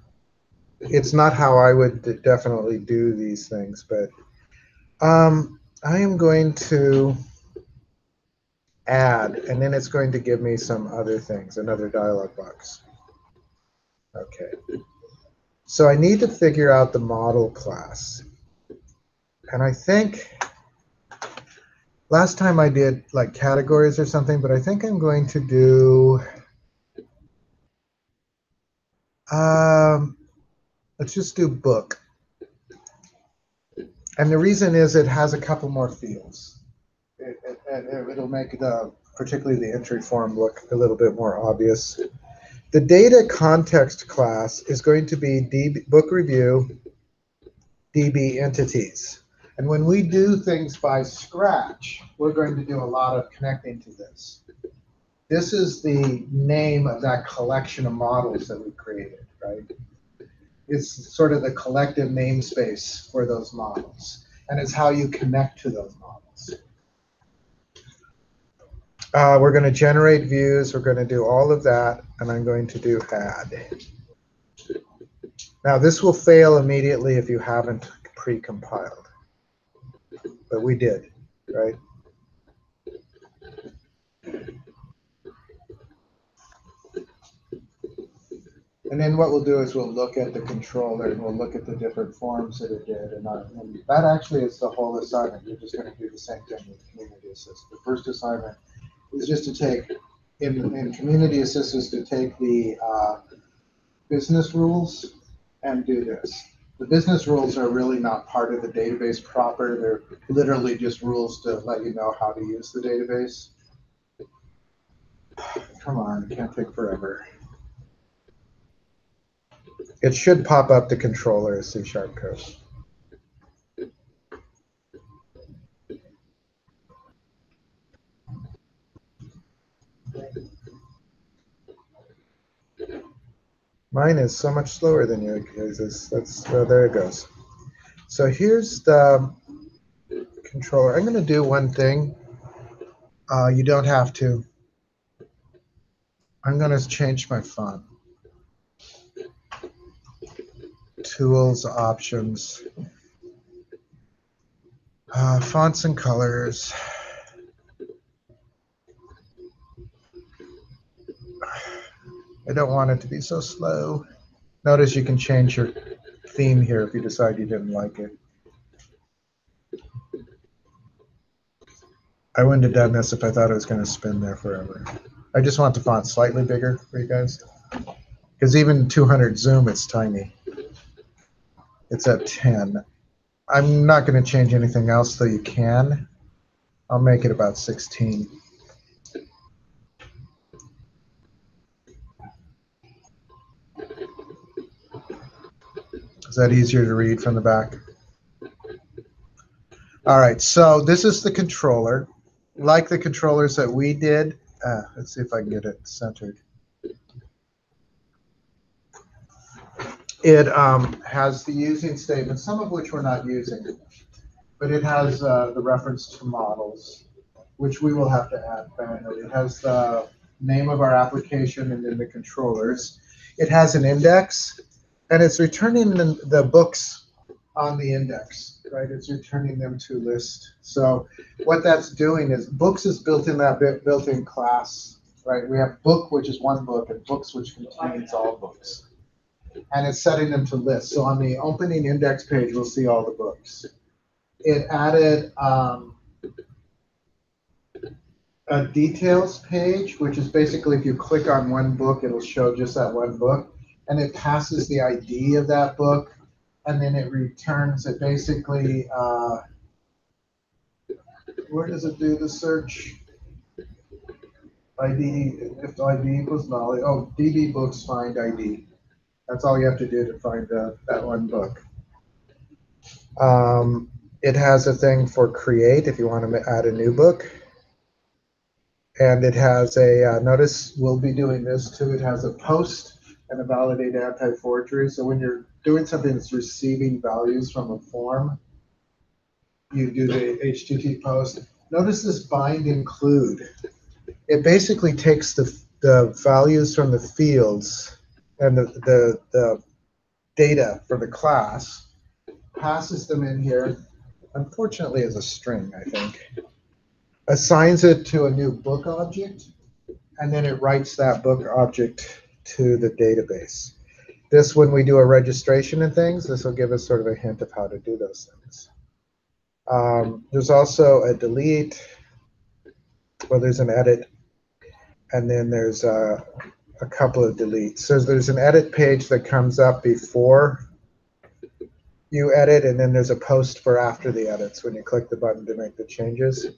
it's not how I would definitely do these things, but I am going to add, and then it's going to give me some other things, another dialog box. Okay. So I need to figure out the model class. And I think last time I did like categories or something, but I think I'm going to do, let's just do book. And the reason is it has a couple more fields. It'll make particularly the entry form look a little bit more obvious. The data context class is going to be book review, DB entities. And when we do things by scratch, we're going to do a lot of connecting to this. This is the name of that collection of models that we created, right? It's sort of the collective namespace for those models. And it's how you connect to those models. We're going to generate views. We're going to do all of that. And I'm going to do add. Now, this will fail immediately if you haven't pre-compiled. But we did, right? And then what we'll do is we'll look at the controller and we'll look at the different forms that it did. And that actually is the whole assignment. You're just going to do the same thing with Community Assist. The first assignment is just to take, in Community Assist, is to take the business rules and do this. The business rules are really not part of the database proper. They're literally just rules to let you know how to use the database. Come on, it can't take forever. It should pop up the controller as C# code. Mine is so much slower than yours. That's there it goes. So here's the controller. I'm going to do one thing. You don't have to. I'm going to change my font. Tools, options, fonts and colors. I don't want it to be so slow. Notice you can change your theme here if you decide you didn't like it. I wouldn't have done this if I thought it was going to spin there forever. I just want the font slightly bigger for you guys. Because even 200 zoom, it's tiny. It's at 10. I'm not going to change anything else, though you can. I'll make it about 16. Is that easier to read from the back? All right, so this is the controller. Like the controllers that we did, let's see if I can get it centered. It has the using statement, some of which we're not using, but it has the reference to models, which we will have to add manually. It has the name of our application and then the controllers. It has an index, and it's returning the books on the index, right? It's returning them to list. So what that's doing is books is built in that built-in class, right? We have book, which is one book, and books, which contains all books. And it's setting them to list. So on the opening index page, we'll see all the books. It added a details page, which is basically if you click on one book, it'll show just that one book. And it passes the ID of that book. And then it returns it basically, where does it do the search? ID, if the ID equals null, oh, DB books find ID. That's all you have to do to find that one book. It has a thing for create if you want to add a new book. And it has a, notice we'll be doing this too, it has a post and a validate anti-forgery. So when you're doing something that's receiving values from a form, you do the HTTP post. Notice this bind include. It basically takes the values from the fields and the data for the class, passes them in here, unfortunately as a string, I think, assigns it to a new book object, and then it writes that book object to the database. This, when we do a registration and things, this will give us sort of a hint of how to do those things. There's also a delete, well, there's an edit, and then there's a couple of deletes. So there's an edit page that comes up before you edit, and then there's a post for after the edits when you click the button to make the changes.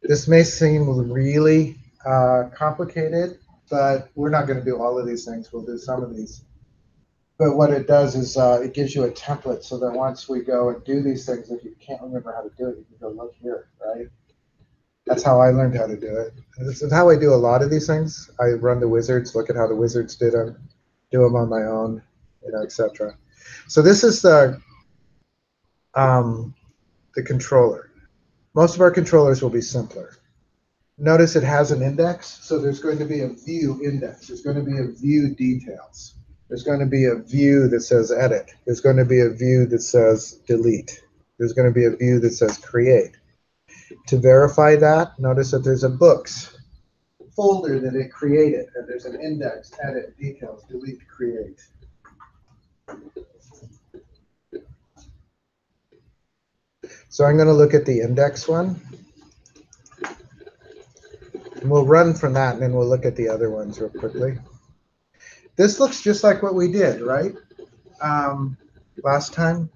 This may seem really complicated, but we're not going to do all of these things. We'll do some of these. But what it does is it gives you a template so that once we go and do these things, if you can't remember how to do it, you can go look here, right? That's how I learned how to do it. This is how I do a lot of these things. I run the wizards, look at how the wizards did them, do them on my own, you know, etc. So this is the controller. Most of our controllers will be simpler. Notice it has an index, so there's going to be a view index. There's going to be a view details. There's going to be a view that says edit. There's going to be a view that says delete. There's going to be a view that says create. To verify that, notice that there's a books folder that it created, and there's an index, edit, details, delete, create. So I'm going to look at the index one. And we'll run from that, and then we'll look at the other ones real quickly. This looks just like what we did, right? Last time.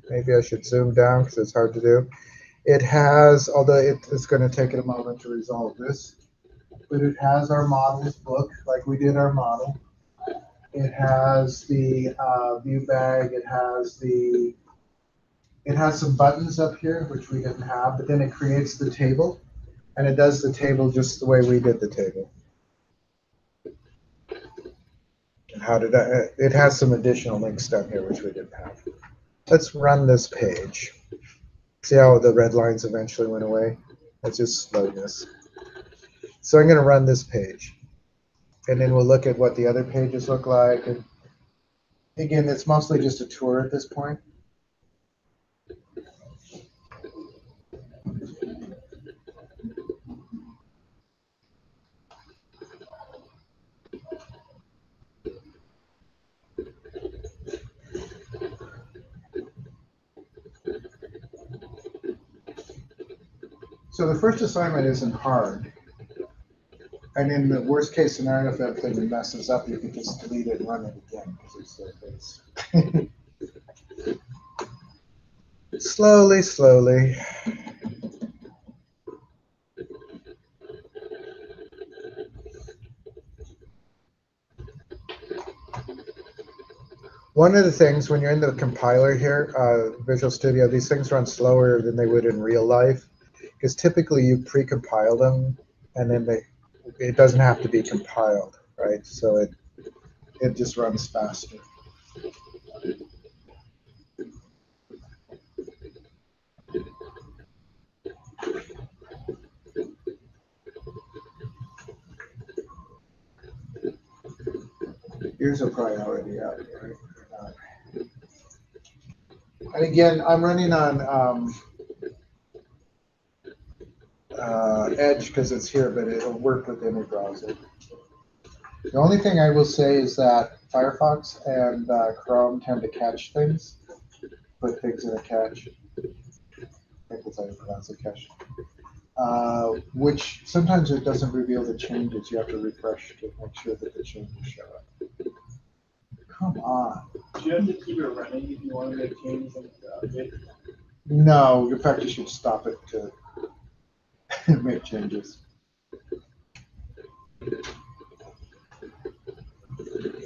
Maybe I should zoom down because it's hard to do. It has, although it's going to take it a moment to resolve this, but it has our models book, like we did our model. It has the view bag. It has some buttons up here, which we didn't have, but then it creates the table, and it does the table just the way we did the table. And how did I, it has some additional links down here, which we didn't have. Let's run this page. See how the red lines eventually went away? That's just slowness. So I'm going to run this page. And then we'll look at what the other pages look like. And again, it's mostly just a tour at this point. So the first assignment isn't hard. And in the worst case scenario, if everything messes up, you can just delete it and run it again because it's their base. Slowly, slowly. One of the things when you're in the compiler here, Visual Studio, these things run slower than they would in real life because typically you pre-compile them and then it doesn't have to be compiled, right? So it just runs faster. Yours are probably already out, right? And again, I'm running on Edge because it's here, but it'll work with any browser. The only thing I will say is that Firefox and Chrome tend to catch things, put things in a cache. I think that's how you pronounce it, cache. Which sometimes it doesn't reveal the changes. You have to refresh to make sure that the changes show up. Come on. Do you have to keep it running if you want to make changes and update? No, in fact, you should stop it to make changes.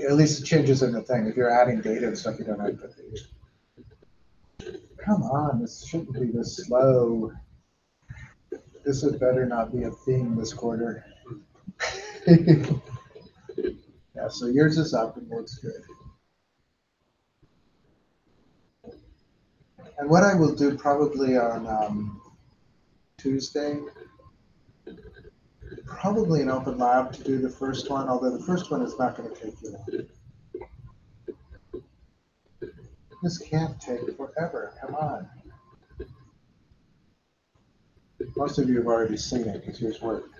At least it changes in the thing. If you're adding data and stuff, you don't have to put data. Come on, this shouldn't be this slow. This had better not be a theme this quarter. Yeah, so yours is up and looks good. And what I will do probably on Tuesday, probably an open lab to do the first one, although the first one is not going to take you long. This can't take forever, come on. Most of you have already seen it because yours worked.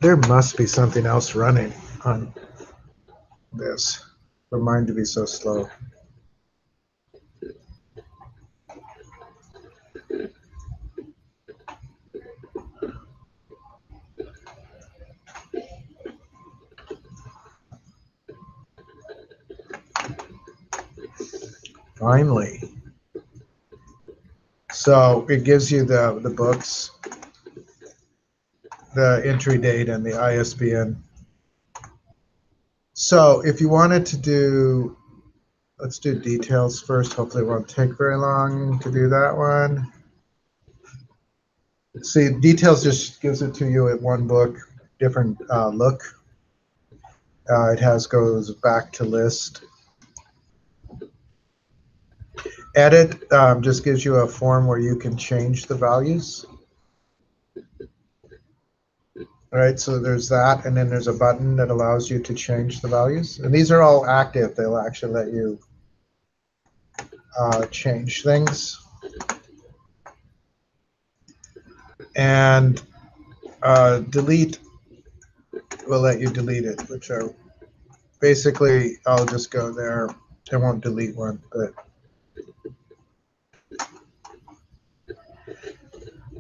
There must be something else running on this for mine to be so slow. Finally. So it gives you the books, the entry date, and the ISBN. So if you wanted to do, let's do details first. Hopefully it won't take very long to do that one. See, details just gives it to you at one book, different look. It goes back to list. Edit just gives you a form where you can change the values. All right, so there's that, and then there's a button that allows you to change the values. And these are all active. They'll actually let you change things. And delete will let you delete it, which are basically, I'll just go there. I won't delete one, but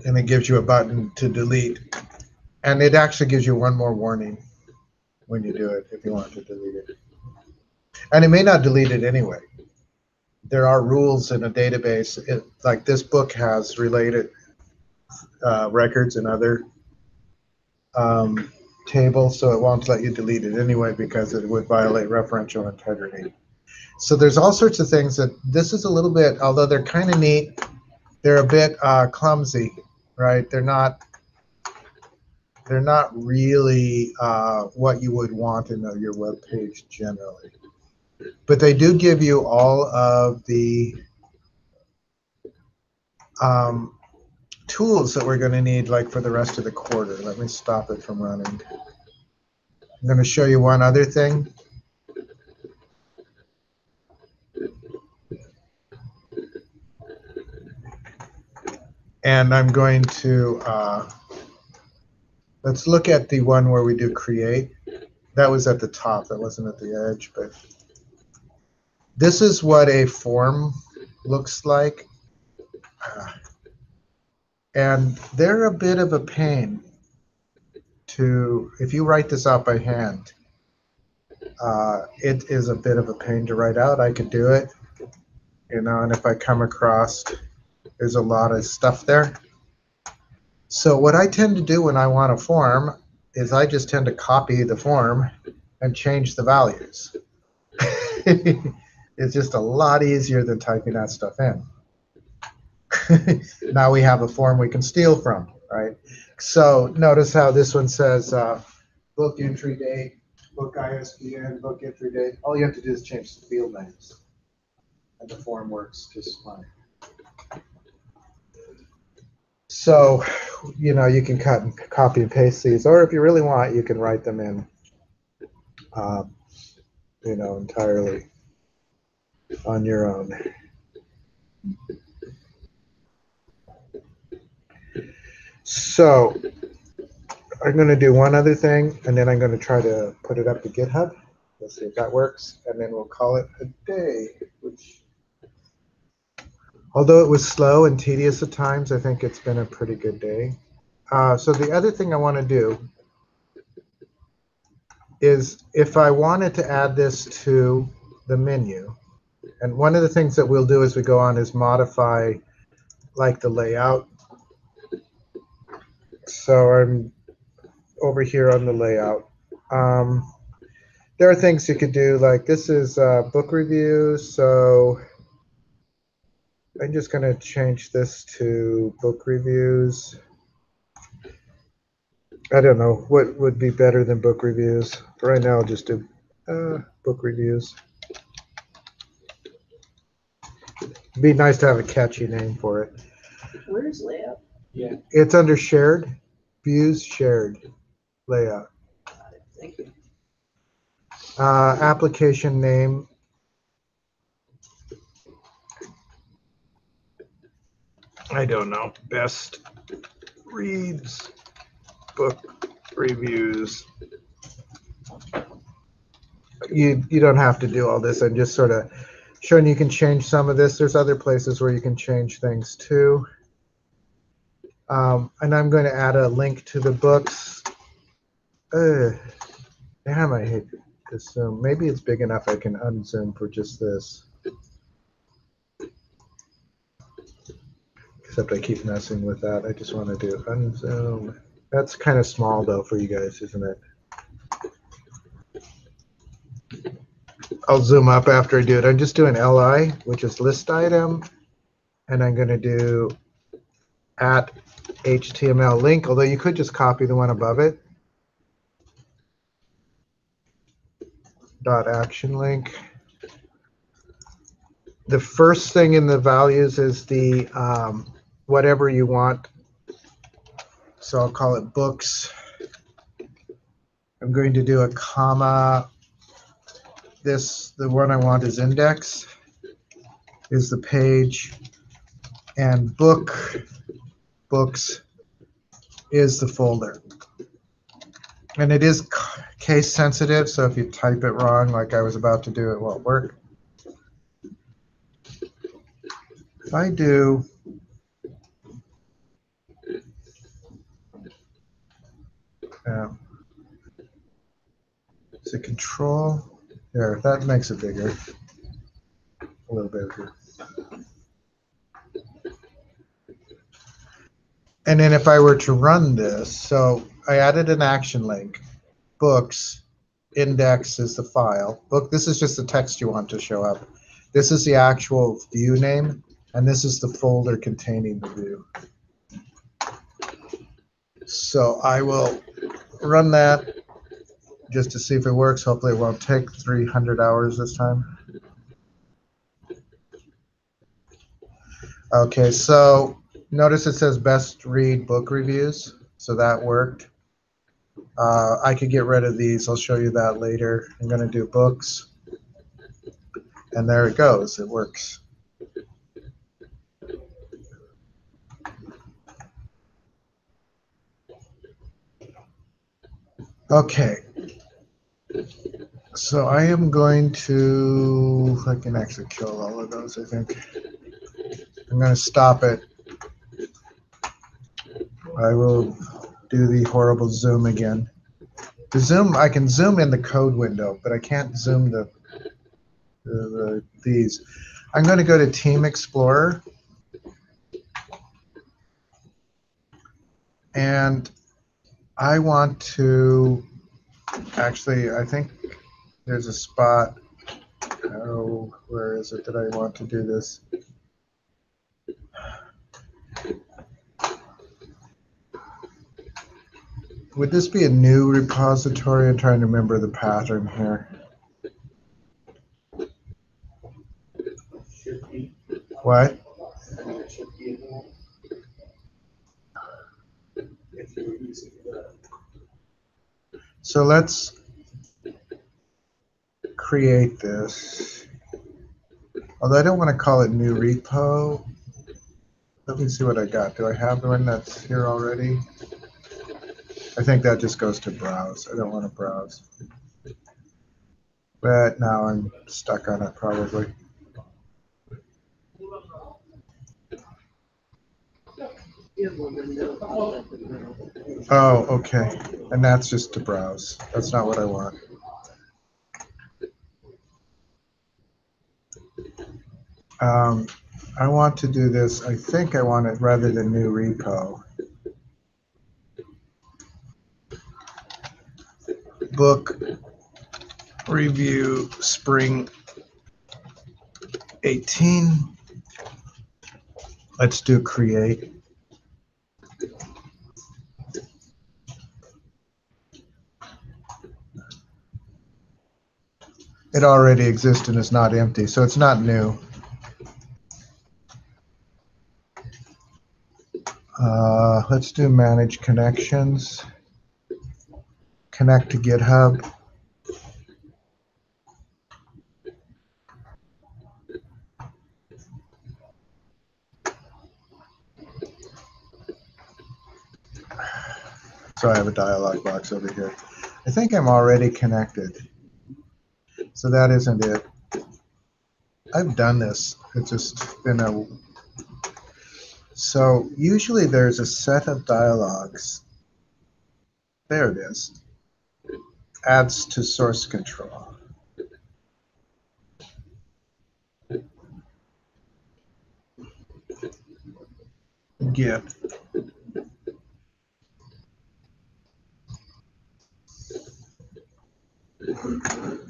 and it gives you a button to delete. And it actually gives you one more warning when you do it if you want to delete it. And it may not delete it anyway. There are rules in a database, like this book has related records and other tables, so it won't let you delete it anyway because it would violate referential integrity. So there's all sorts of things that this is a little bit, although they're kind of neat, they're a bit clumsy, right? They're not really what you would want in your web page generally. But they do give you all of the tools that we're going to need like for the rest of the quarter. Let me stop it from running. I'm going to show you one other thing. And I'm going to, let's look at the one where we do create. That was at the top, that wasn't at the edge, but this is what a form looks like. And they're a bit of a pain to, if you write this out by hand, it is a bit of a pain to write out. I could do it, you know, and if I come across, there's a lot of stuff there. So what I tend to do when I want a form is I just tend to copy the form and change the values. It's just a lot easier than typing that stuff in. Now we have a form we can steal from, right? So notice how this one says book entry date, book ISBN, book entry date. All you have to do is change the field names, and the form works just fine. So, you know, you can cut and copy and paste these, or if you really want, you can write them in, you know, entirely on your own. So I'm going to do one other thing, and then I'm going to try to put it up to GitHub. Let's see if that works, and then we'll call it a day. Which, although it was slow and tedious at times, I think it's been a pretty good day. So the other thing I want to do is if I wanted to add this to the menu, and one of the things that we'll do as we go on is modify like the layout. So I'm over here on the layout. There are things you could do, like this is book review, so I'm just going to change this to book reviews. I don't know what would be better than book reviews. For right now, I'll just do book reviews. It'd be nice to have a catchy name for it. Where's layout? Yeah. It's under shared, views, shared, layout. Thank you. Application name. I don't know. Best reads book reviews. You don't have to do all this. I'm just sort of showing you can change some of this. There's other places where you can change things too. And I'm going to add a link to the books. Damn, I hate to zoom. Maybe it's big enough I can unzoom for just this. Except I keep messing with that. I just want to do unzoom. That's kind of small though for you guys, isn't it? I'll zoom up after I do it. I'm just doing LI, which is list item, and I'm going to do at HTML link, although you could just copy the one above it. Dot action link. The first thing in the values is the whatever you want. So I'll call it books I'm going to do a comma. The one I want is index, is the page, and books is the folder. And it is case sensitive, so if you type it wrong, like I was about to do, it won't work. If I do is it control? There, that makes it bigger. A little bigger. And then if I were to run this, so I added an action link. Books, index is the file. Book, this is just the text you want to show up. This is the actual view name, and this is the folder containing the view. So I will run that just to see if it works. Hopefully it won't take 300 hours this time. Okay, so notice it says best read book reviews, so that worked. I could get rid of these. I'll show you that later. I'm going to do books, and there it goes. It works. Okay, so I am going to, I can actually kill all of those, I think. I'm going to stop it. I will do the horrible zoom again. The zoom, I can zoom in the code window, but I can't zoom these. I'm going to go to Team Explorer. And I want to, actually, I think there's a spot. Oh, where is it that I want to do this? Would this be a new repository? I'm trying to remember the pattern here. Should be. What? It should be in there. If you're using the. So let's create this. Although I don't want to call it new repo. Let me see what I got. Do I have one that's here already? I think that just goes to browse. I don't want to browse. But now I'm stuck on it probably. You have one window. Oh, okay. And that's just to browse. That's not what I want. I want to do this. I think I want it rather than new repo. Book review spring 18. Let's do create. It already exists and is not empty, so it's not new. Let's do manage connections. Connect to GitHub. So I have a dialog box over here. I think I'm already connected. So that isn't it. I've done this. It's just been a... So usually there's a set of dialogues. There it is. Adds to source control. Git.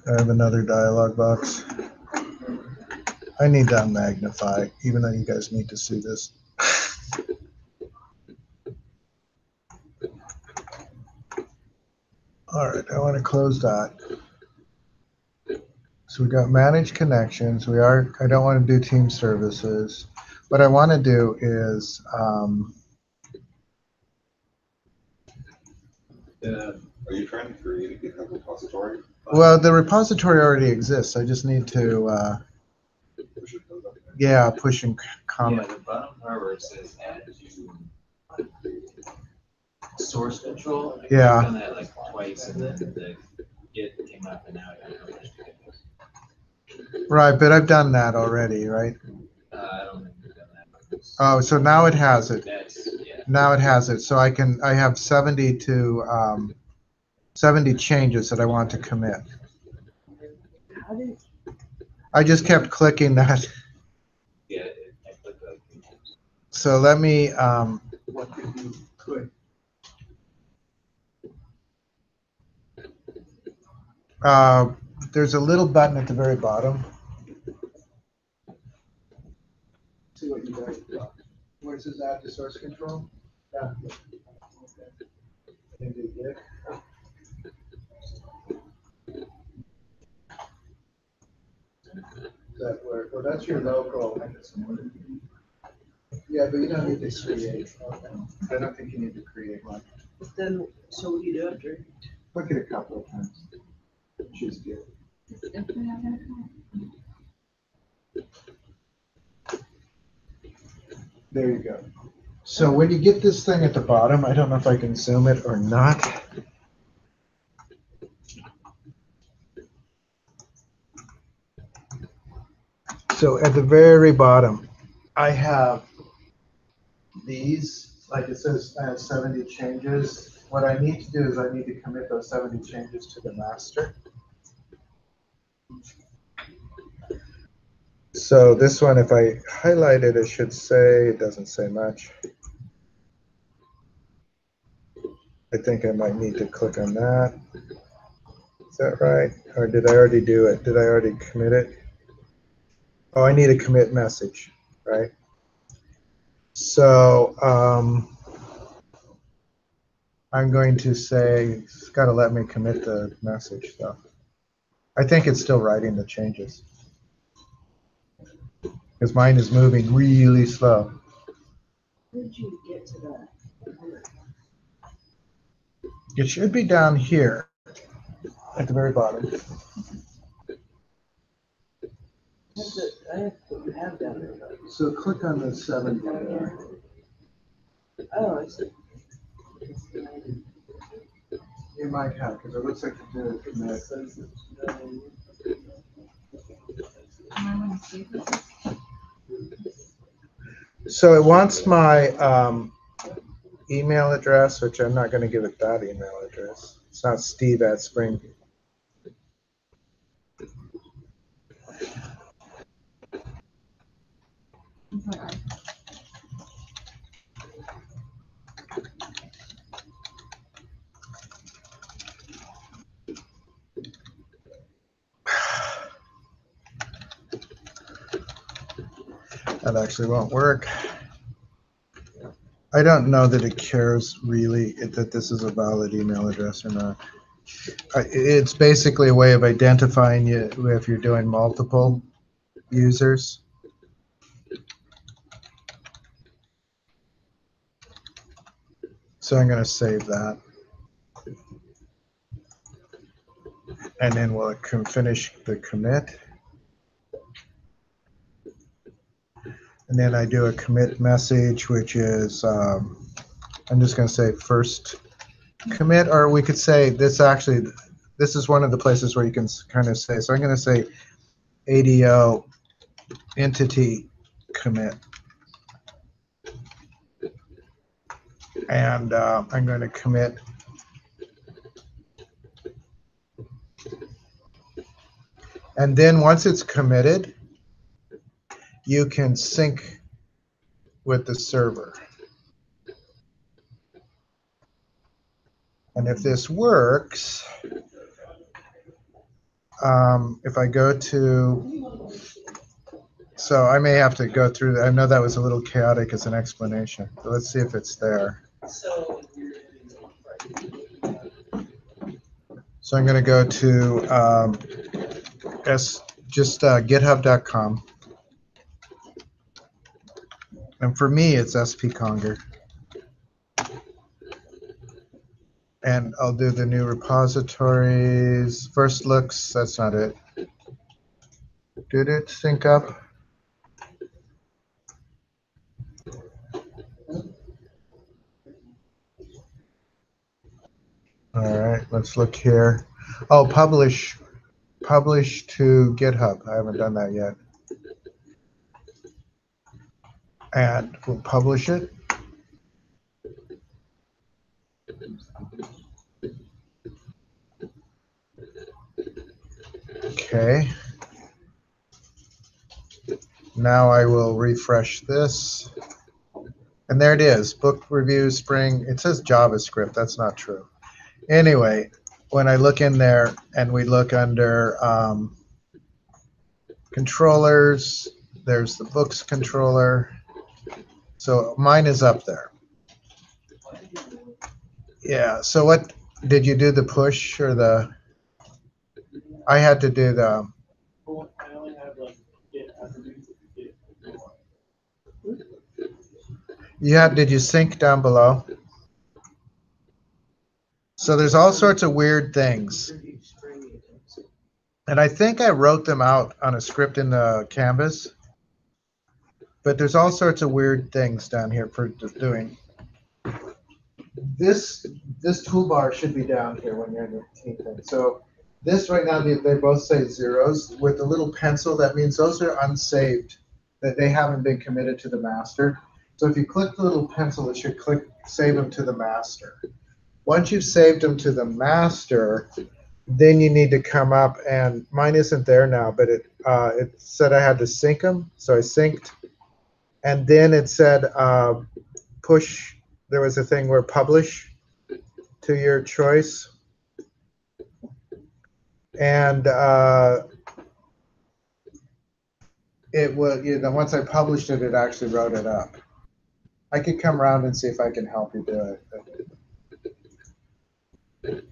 I have another dialog box. I need to unmagnify, even though you guys need to see this. All right, I want to close that. So we got manage connections. I don't want to do team services. What I want to do is Are you trying to create a GitHub repository? Well, the repository already exists. I just need to, Push it up there. yeah, push and Yeah, comment. the bottom part where it says add to source control. I Yeah. clicked on that like twice and then the Git came up and now I don't know which Git it was. Right, but I've done that already, right? I don't think we've done that. Oh, so now it has it. That's, yeah. Now it has it. So I have 70 to 70 changes that I want to commit. How did, I just kept clicking that. Yeah, I clicked like. So let me, what did you put? there's a little button at the very bottom. See what you guys got. Where it says add to source control? Yeah. Into Git. That work? Well, that's your local. Yeah, but you don't need to create. I don't think you need to create one. Then, so what do you do after? Look at it a couple of times. Choose Git. There you go. So when you get this thing at the bottom, I don't know if I can zoom it or not. So at the very bottom, I have these, like it says I have 70 changes. What I need to do is I need to commit those 70 changes to the master. So this one, if I highlight it, it should say, it doesn't say much. I think I might need to click on that. Is that right? Or did I already do it? Did I already commit it? Oh, I need a commit message, right? So I'm going to say, it's got to let me commit the message, though. I think it's still writing the changes. Because mine is moving really slow. How did you get to that? It should be down here at the very bottom. I have what you have down there. So click on the 70 there. Oh, I see. You might have, because it looks like you did a commit. So it wants my email address, which I'm not going to give it that email address. It's not Steve@Spring. That actually won't work. I don't know that it cares really that this is a valid email address or not. It's basically a way of identifying you if you're doing multiple users. So I'm going to save that. And then we'll finish the commit. And then I do a commit message, which is, I'm just going to say first commit, or we could say this actually, this is one of the places where you can kind of say, so I'm going to say ADO entity commit. And I'm going to commit and then once it's committed, you can sync with the server. And if this works, if I go to, so I may have to go through that. I know that was a little chaotic as an explanation, but let's see if it's there. So I'm going to go to github.com. And for me, it's SP Conger. And I'll do the new repositories. First looks, that's not it. Did it sync up? All right, let's look here. Oh, publish to GitHub. I haven't done that yet. And we'll publish it. Okay. Now I will refresh this. And there it is, book review spring. It says JavaScript. That's not true. Anyway, when I look in there and we look under controllers, there's the books controller. So mine is up there. Yeah, so what, did you do the push or the, I had to do the, Well, I only have like Git attributes. Git. did you sync down below? So there's all sorts of weird things. And I think I wrote them out on a script in the Canvas. But there's all sorts of weird things down here for doing. This toolbar should be down here when you're in the team thing. So this right now, they both say zeros. With the little pencil, that means those are unsaved, that they haven't been committed to the master. So if you click the little pencil, it should save them to the master. Once you've saved them to the master, then you need to come up, and mine isn't there now, but it said I had to sync them. So I synced. And then it said push. There was a thing where publish to your choice. And it was, once I published it, it actually wrote it up. I could come around and see if I can help you do it.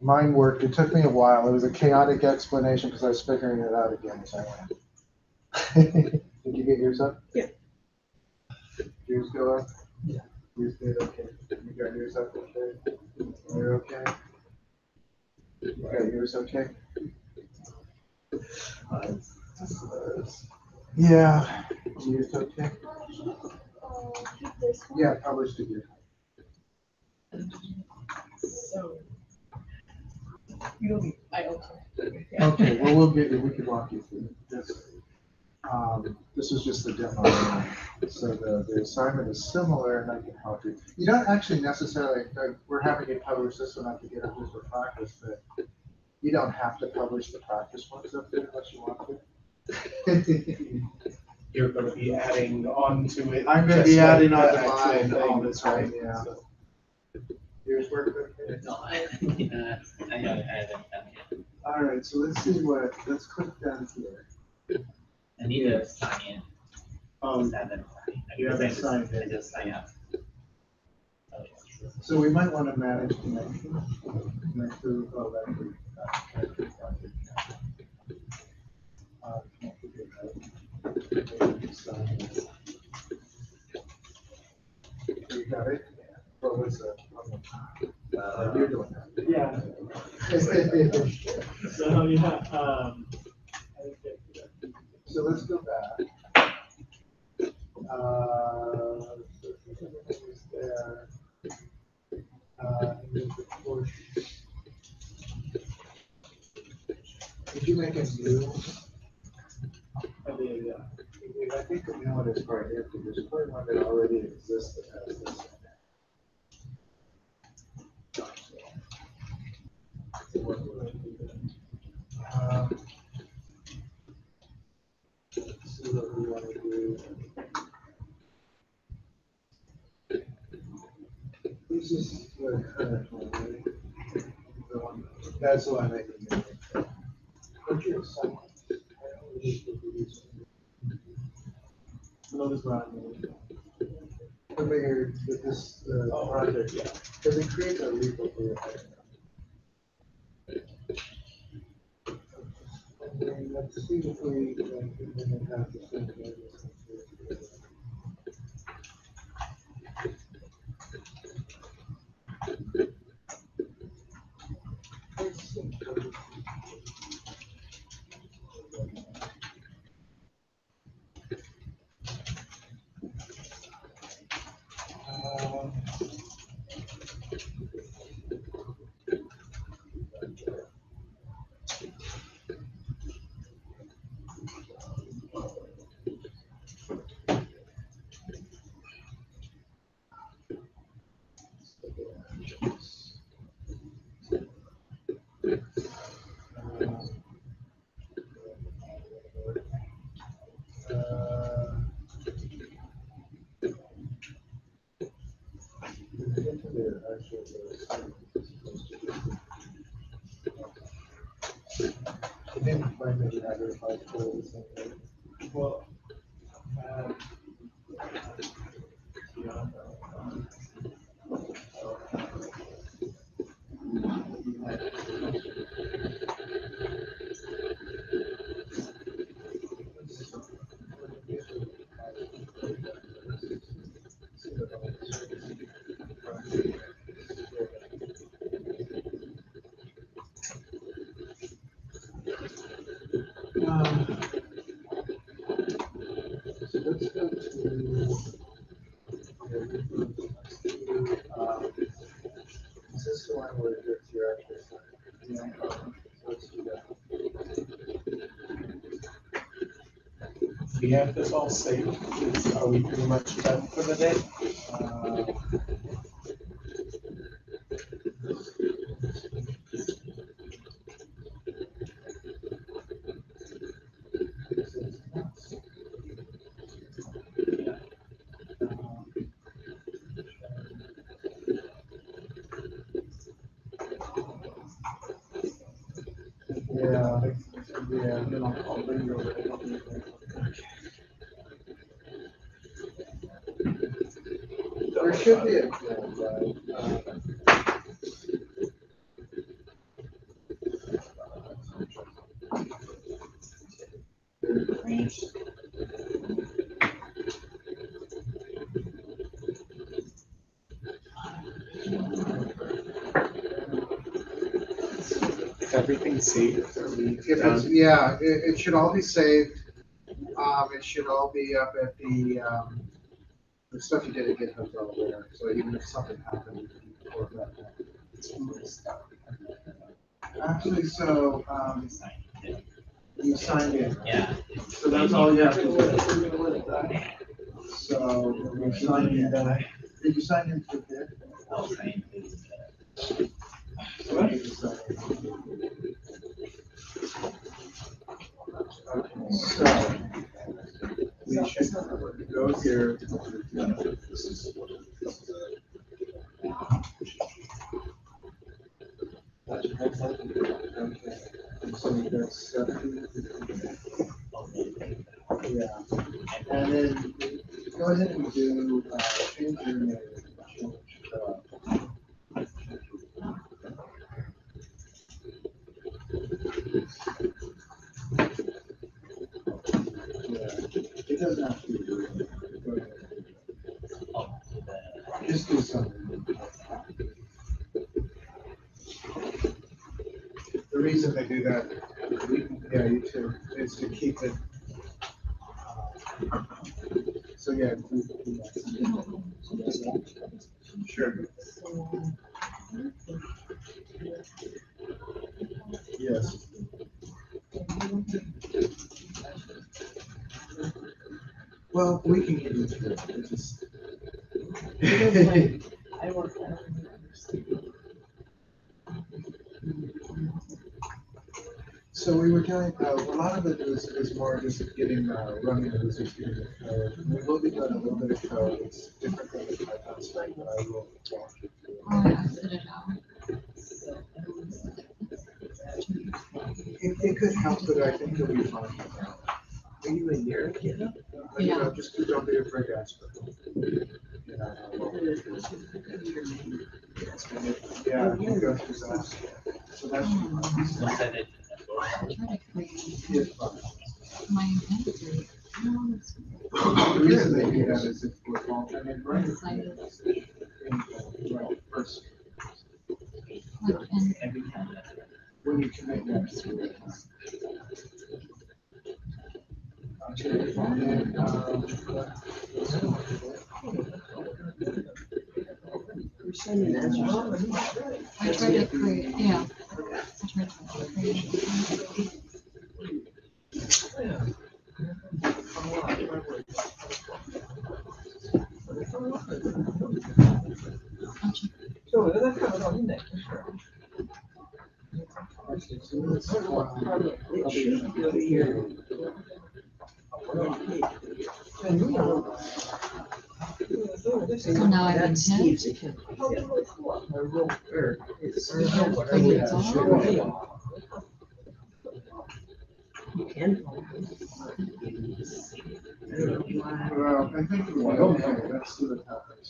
Mine worked. It took me a while. It was a chaotic explanation because I was figuring it out again. So did you get yours up? Yeah. Yours go up? Yeah. Yours did okay. You got yours up okay? You're okay? You got yours okay? Yeah. Yours okay? Yeah, published to you. So, you don't need, I also. Okay, well, we can walk you through this. This is just the demo. So the assignment is similar, and I can help you. You don't actually necessarily, we're having you publish this one up to get up just for practice, but you don't have to publish the practice ones up there unless you want to. You're going to be adding on to it. I'm going to just be like adding on the to actual mine thing all the that's time, right. yeah. So, Yours work okay? No, I haven't done it. All right, so let's click down here. I need to sign in. Oh, Seven. you haven't signed in. I just sign up. So we might want to manage connection. Connect through, oh, that's you got it? What was the? You're doing that. Yeah. So yeah. So let's go back. There. Did you make a new? I did, yeah. I think the new one is right here, because there's probably one that already exists that has this in it. Let's see what we want to do. This is the current one, right? The one, that's the one that you made. What's your assignment? So this one. But this project, yeah, because it creates a repo for your head. And then let's see if we can have the same values. Well, so let's go to, is this the one where it's your actual sign? Yeah. Let's do that. We have this all saved. Are we pretty much done for the day? I'll bring you over. There should be a field, right? Is everything saved? Are we If it's, done? yeah, it should all be saved. It should all be up at the stuff you did at GitHub's all there. So even if something happened, you can report that back. Actually, so, you signed in. Yeah. So that's all you have to do. So you signed in. Did you sign in for bid? I'll train is, So we should go here. Okay. And so that's, yeah. And then go ahead and do, change your name. Change, it doesn't have to be. Go ahead. oh, to the, Just do something. The reason they do that, yeah, you too, is to keep it. So, yeah. Sure. Yes. Well, we can get into it. It's just. I work on So we were doing, a lot of it is more just getting, running the users, getting the code. We will be doing a little bit of code. It's different than the Python stack, but I will walk you through. It could help, but I think you'll be fine. Are you in your GitHub? You know, just don't be afraid to ask. Yeah, you go through that. So that's. don't send it. It's fine. My intent is, The reason they do that is if we're alternate, right? decided, Right, first, like, and Every time that. when you commit next. Okay, and then, We're sending answers. I tried to create, yeah. I tried to create. It should go here. So now I can That's hit. Steve's account. Or it's. You can. I don't know why. Well, I think we don't know. That's what happens.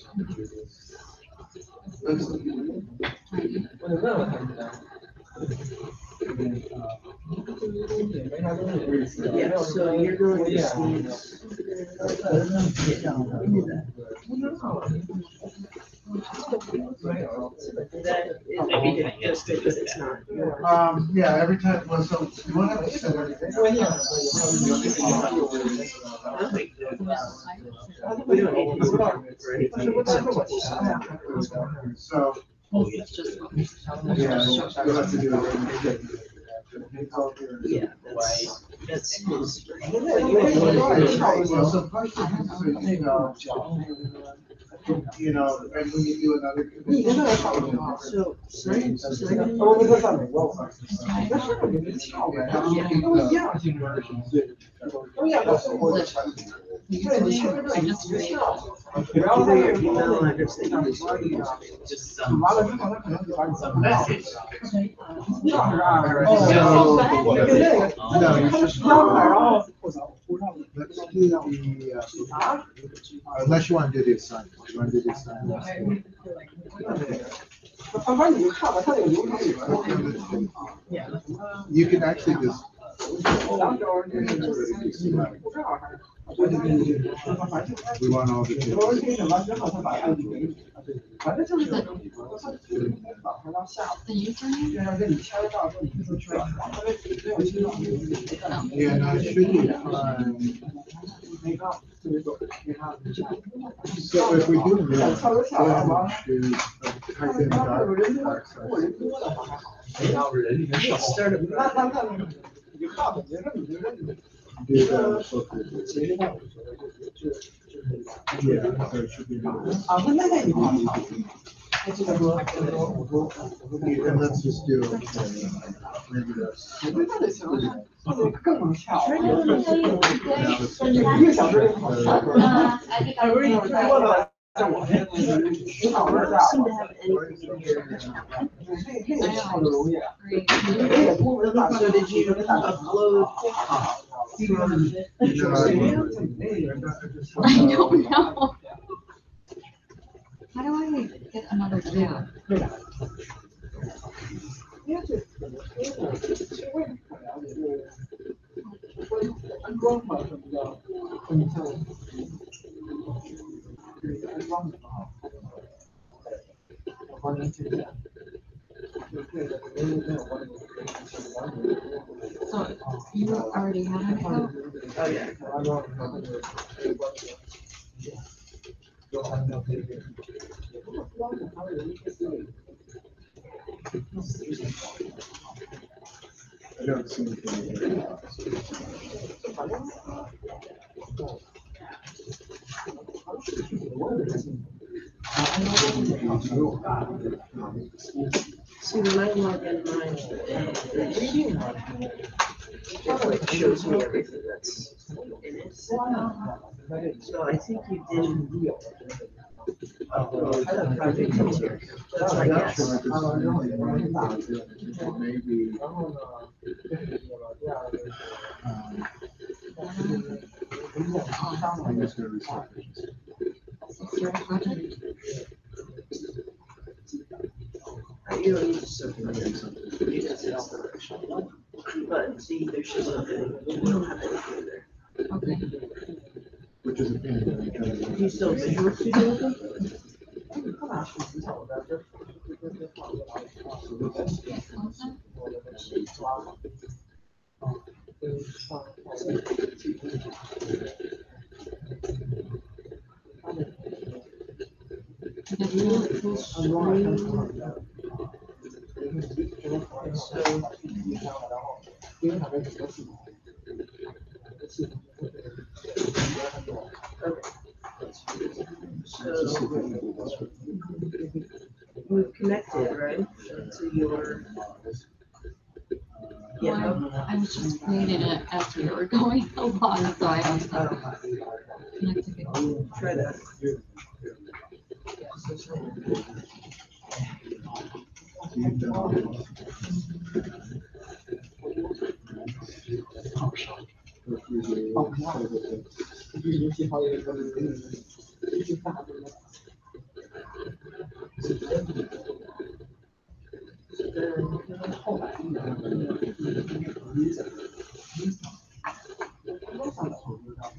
Yeah, so you're going to Steve's. That is just it, but it's not. Yeah, every time, well, so you want to have to set everything. We don't need to for anything except to pull something. So, It's just. yeah, you'll have to do it. Yeah, that's his. Well, so question, so, you know, and when you do another commission. So, sign. I just created. Either your email address that you just Just some Message. No, you should. Let's do the, unless you want to do the assignment. You want to do the assignment? You can actually just. We want all the. The username? Yeah, no, it should be fine. So if we do this, go ahead and choose, type in dark start a. do the book review. Yeah, so it should be. And let's just do maybe that's. I don't seem to have anything here. So did you upload? I don't know. How do I get another tab? So you already have an account? Oh, yeah. I don't see anything. See, when I log in mine, it shows me everything that's in it. So I think you did upload the project into your account. That's my guess. Maybe. I'm just gonna restart it. You don't need to separate something. You just installation. But see, there shows nothing. You don't have anything there. Okay. Which is a pain. Do you still Visual Studio open? I guess not. So we've connected, right, to your, yeah, Well, I was just creating it as we were going along, so I have to connect to it. try that.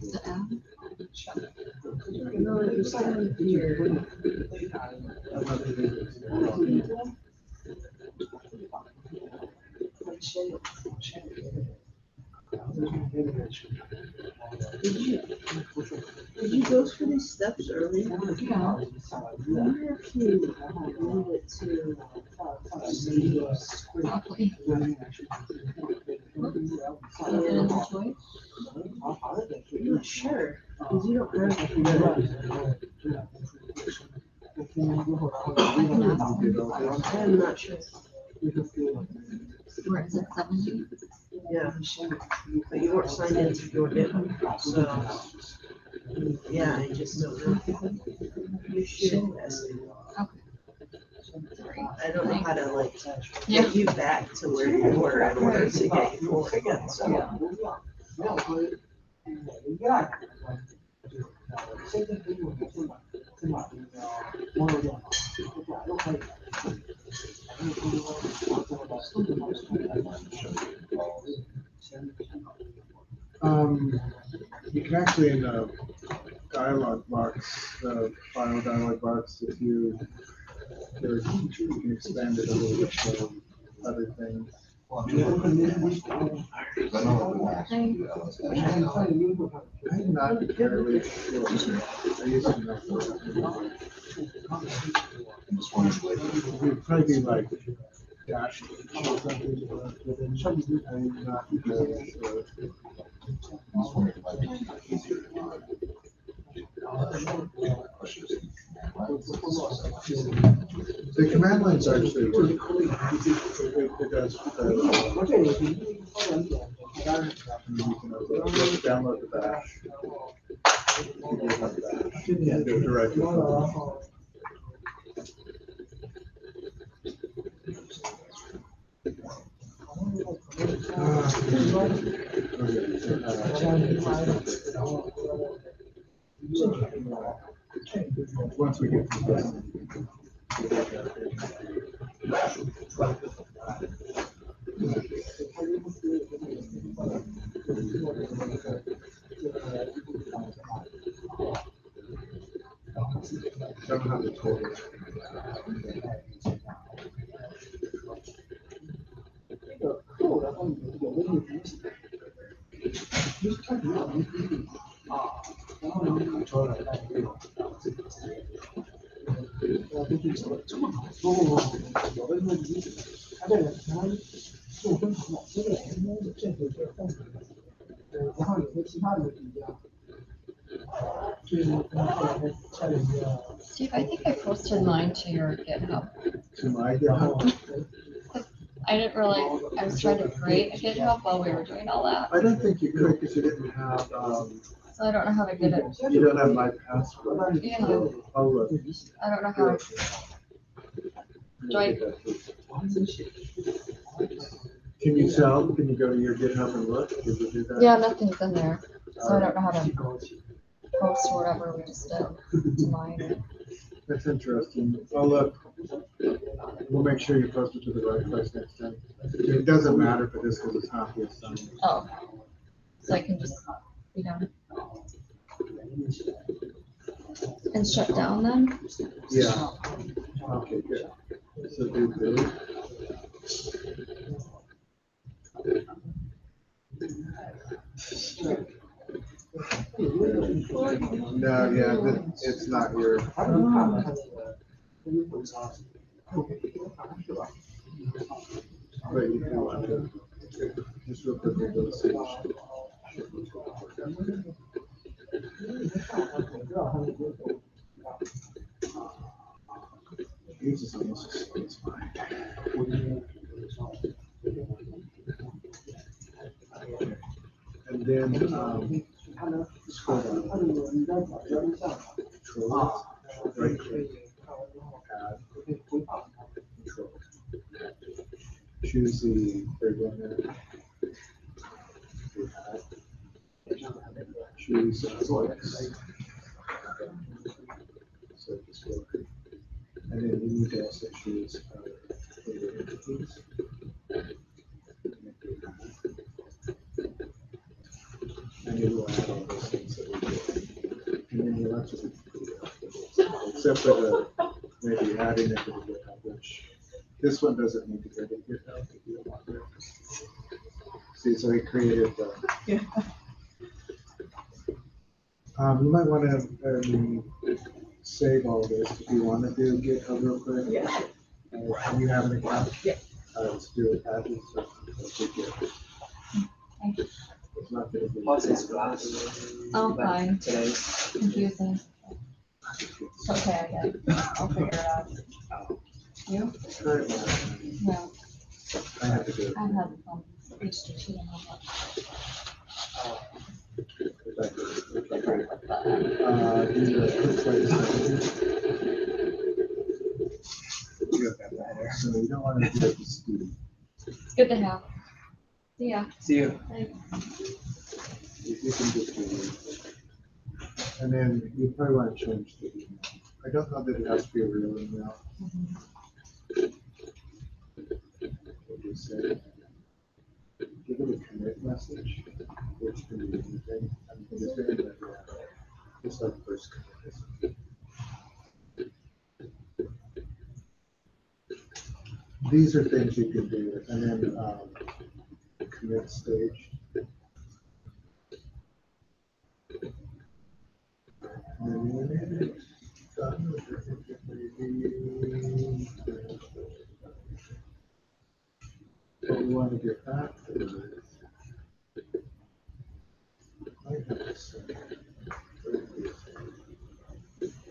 The app. No, it's like here. Did you go through these steps earlier? Yeah. I wonder if you move it to Probably. Put it in the choice. I'm not sure, because you don't have the, I'm not sure. Where is it, 70? Yeah, but you weren't signed into your GitHub, so, yeah, I just don't know. You should test it. Sorry. I don't know how to like Yeah. get you back to where you were in order to get you forward again, so. You can actually in the dialog box, the file dialog box, if you can expand it a little bit for other things. I'm not entirely sure. I used to know. It'd probably be like dash or something. I'm not entirely sure. The command line's actually working. It does. You can download the bash. Yeah, do it directly. Once we get to this. Don't have the total. Steve, I think I posted mine to your GitHub. To my GitHub? I didn't realize, I was trying to create a GitHub while we were doing all that, I don't think you could because you didn't have, so I don't know how to get it. you don't have my password. Yeah, Oh, look. I don't know how. Do I, Can you tell? Can you go to your GitHub and look? Did you do that? yeah, nothing's in there, so I don't know how to post whatever we just did to mine. That's interesting. Oh, look. We'll make sure you post it to the right place next time. It doesn't matter for this because it's not the assignment. Oh, so I can just be done. And shut down then? Yeah. Okay, good. So do this. No, yeah, it's not your. But you can want to just real quick go to solution. Yours is almost as slow as mine. And then, scroll down. Control, right click, add, control. Choose the third one there. Add. Choose voice. So just go. And then you need to also choose later entities. And it will add all those things that we did. And then you'll have to, except for the, maybe adding it to the GitHub, which this one doesn't need to go to GitHub if you don't want to. See, so he created the. Yeah. You might want to save all this if you want to do GitHub real quick. Yeah. And you have an account? Yeah. Let's do it. Add this. Let's do GitHub. It's not gonna be. What's his class? Oh, fine. Today. Confusing. Okay, I get it. I'll figure it out. You? Current one, No, I have to do it. I have HTTP and all that. If I do it. Okay, great. Do the quick place. You got that there. So you don't want to do it to Steve. Good to have. See ya. See you. Thanks. You can just do it. And then you probably want to change the email. I don't know that it has to be a real email. What do you say? Give it a commit message, which can be anything. I mean, it's very good. Just like first commit. These are things you can do, and then commit stage. And when it's done, what we want to get back to is I have to say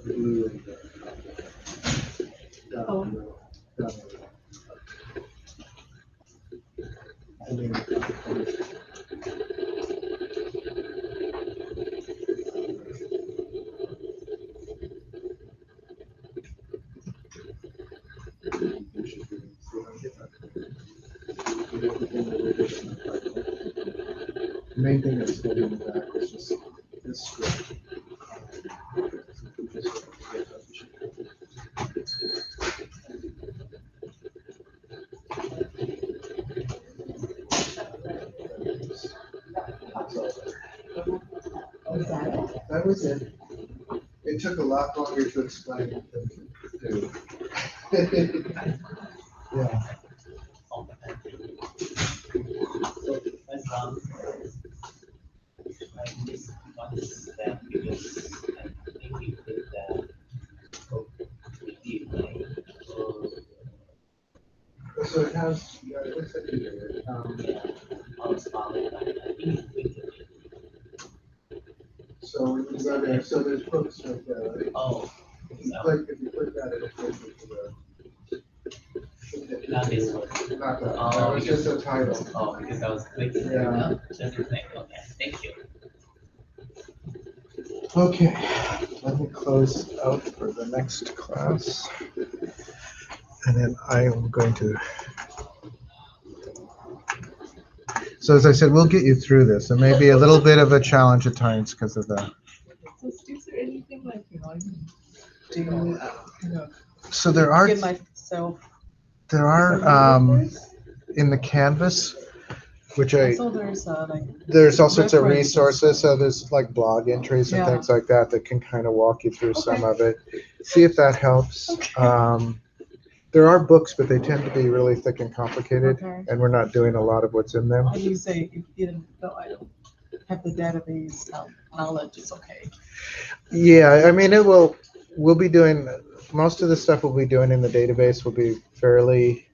blue and down the middle, down the middle. And then the main thing that's holding me back is just this script. That was it. It took a lot longer to explain it than to do. Yeah. So it has, yeah, it looks like here. So when you go there, so there's books right there, right? Oh. If you click that, it'll take you to the. Not this one. Not that, Oh, that was because- just a title. Oh, because I was clicking. Yeah. Just a thing. Okay, thank you. Okay, let me close out for the next class. And then I am going to. So as I said, we'll get you through this. It may be a little bit of a challenge at times because of the. So is there anything like, you know, I can do, kind of So there are, give myself. in the Canvas, which So there's like. there's all sorts of references. resources. So there's like blog entries and Yeah. things like that that can kind of walk you through some Okay. of it. See if that helps. There are books, but they tend to be really thick and complicated, Okay. and we're not doing a lot of what's in them. And you say, if even though I don't have the database knowledge, it's okay. Yeah, I mean, we'll be doing most of the stuff we'll be doing in the database will be fairly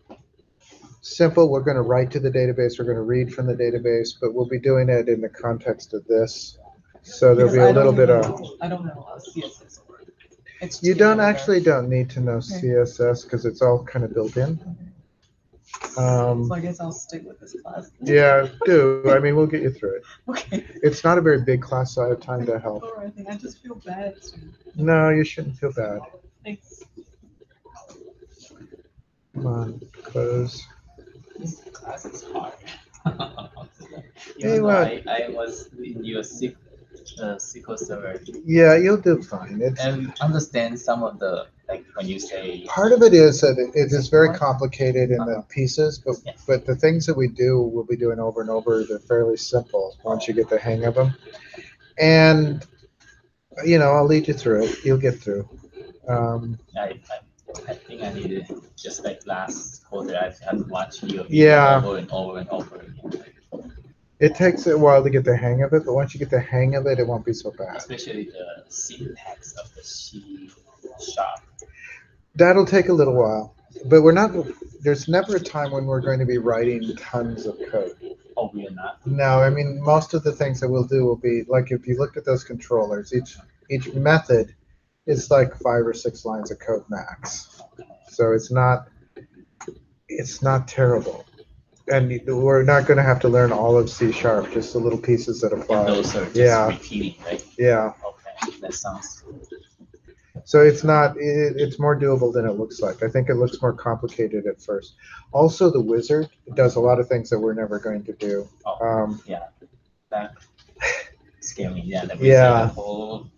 simple. We're going to write to the database. We're going to read from the database, but we'll be doing it in the context of this. So there'll be a little bit of. I don't know CSS. It's You too don't younger. actually don't need to know Okay. CSS because it's all kind of built in. So I guess I'll stick with this class. Yeah, do. I mean, we'll get you through it. Okay. It's not a very big class, so I have time to help. Or I think I just feel bad. No, you shouldn't feel bad. Thanks. Come on, close. This class is hard. Hey, Even though what? I was in your SQL Server Yeah, you'll do fine. It's and understand some of the, like when you say, part of it is that it is very complicated in the pieces, Yeah. but the things that we do, we'll be doing over and over. They're fairly simple once you get the hang of them. And I'll lead you through it. You'll get through. I think I need it just like last quarter. I've had watched your Yeah. over and over and over again. It takes a while to get the hang of it, but once you get the hang of it, it won't be so bad. Especially the syntax of the C#. That'll take a little while, but there's never a time when we're going to be writing tons of code. Oh, we are not. No, I mean, most of the things that we'll do will be, like if you looked at those controllers, each method is like 5 or 6 lines of code max. So it's not terrible. And we're not going to have to learn all of C#, just the little pieces that apply. And those are just Yeah. repeating, right? Yeah. Okay, that sounds. So it's more doable than it looks like. I think it looks more complicated at first. Also, the wizard does a lot of things that we're never going to do. Oh, yeah. That scared me. Yeah. That Yeah. whole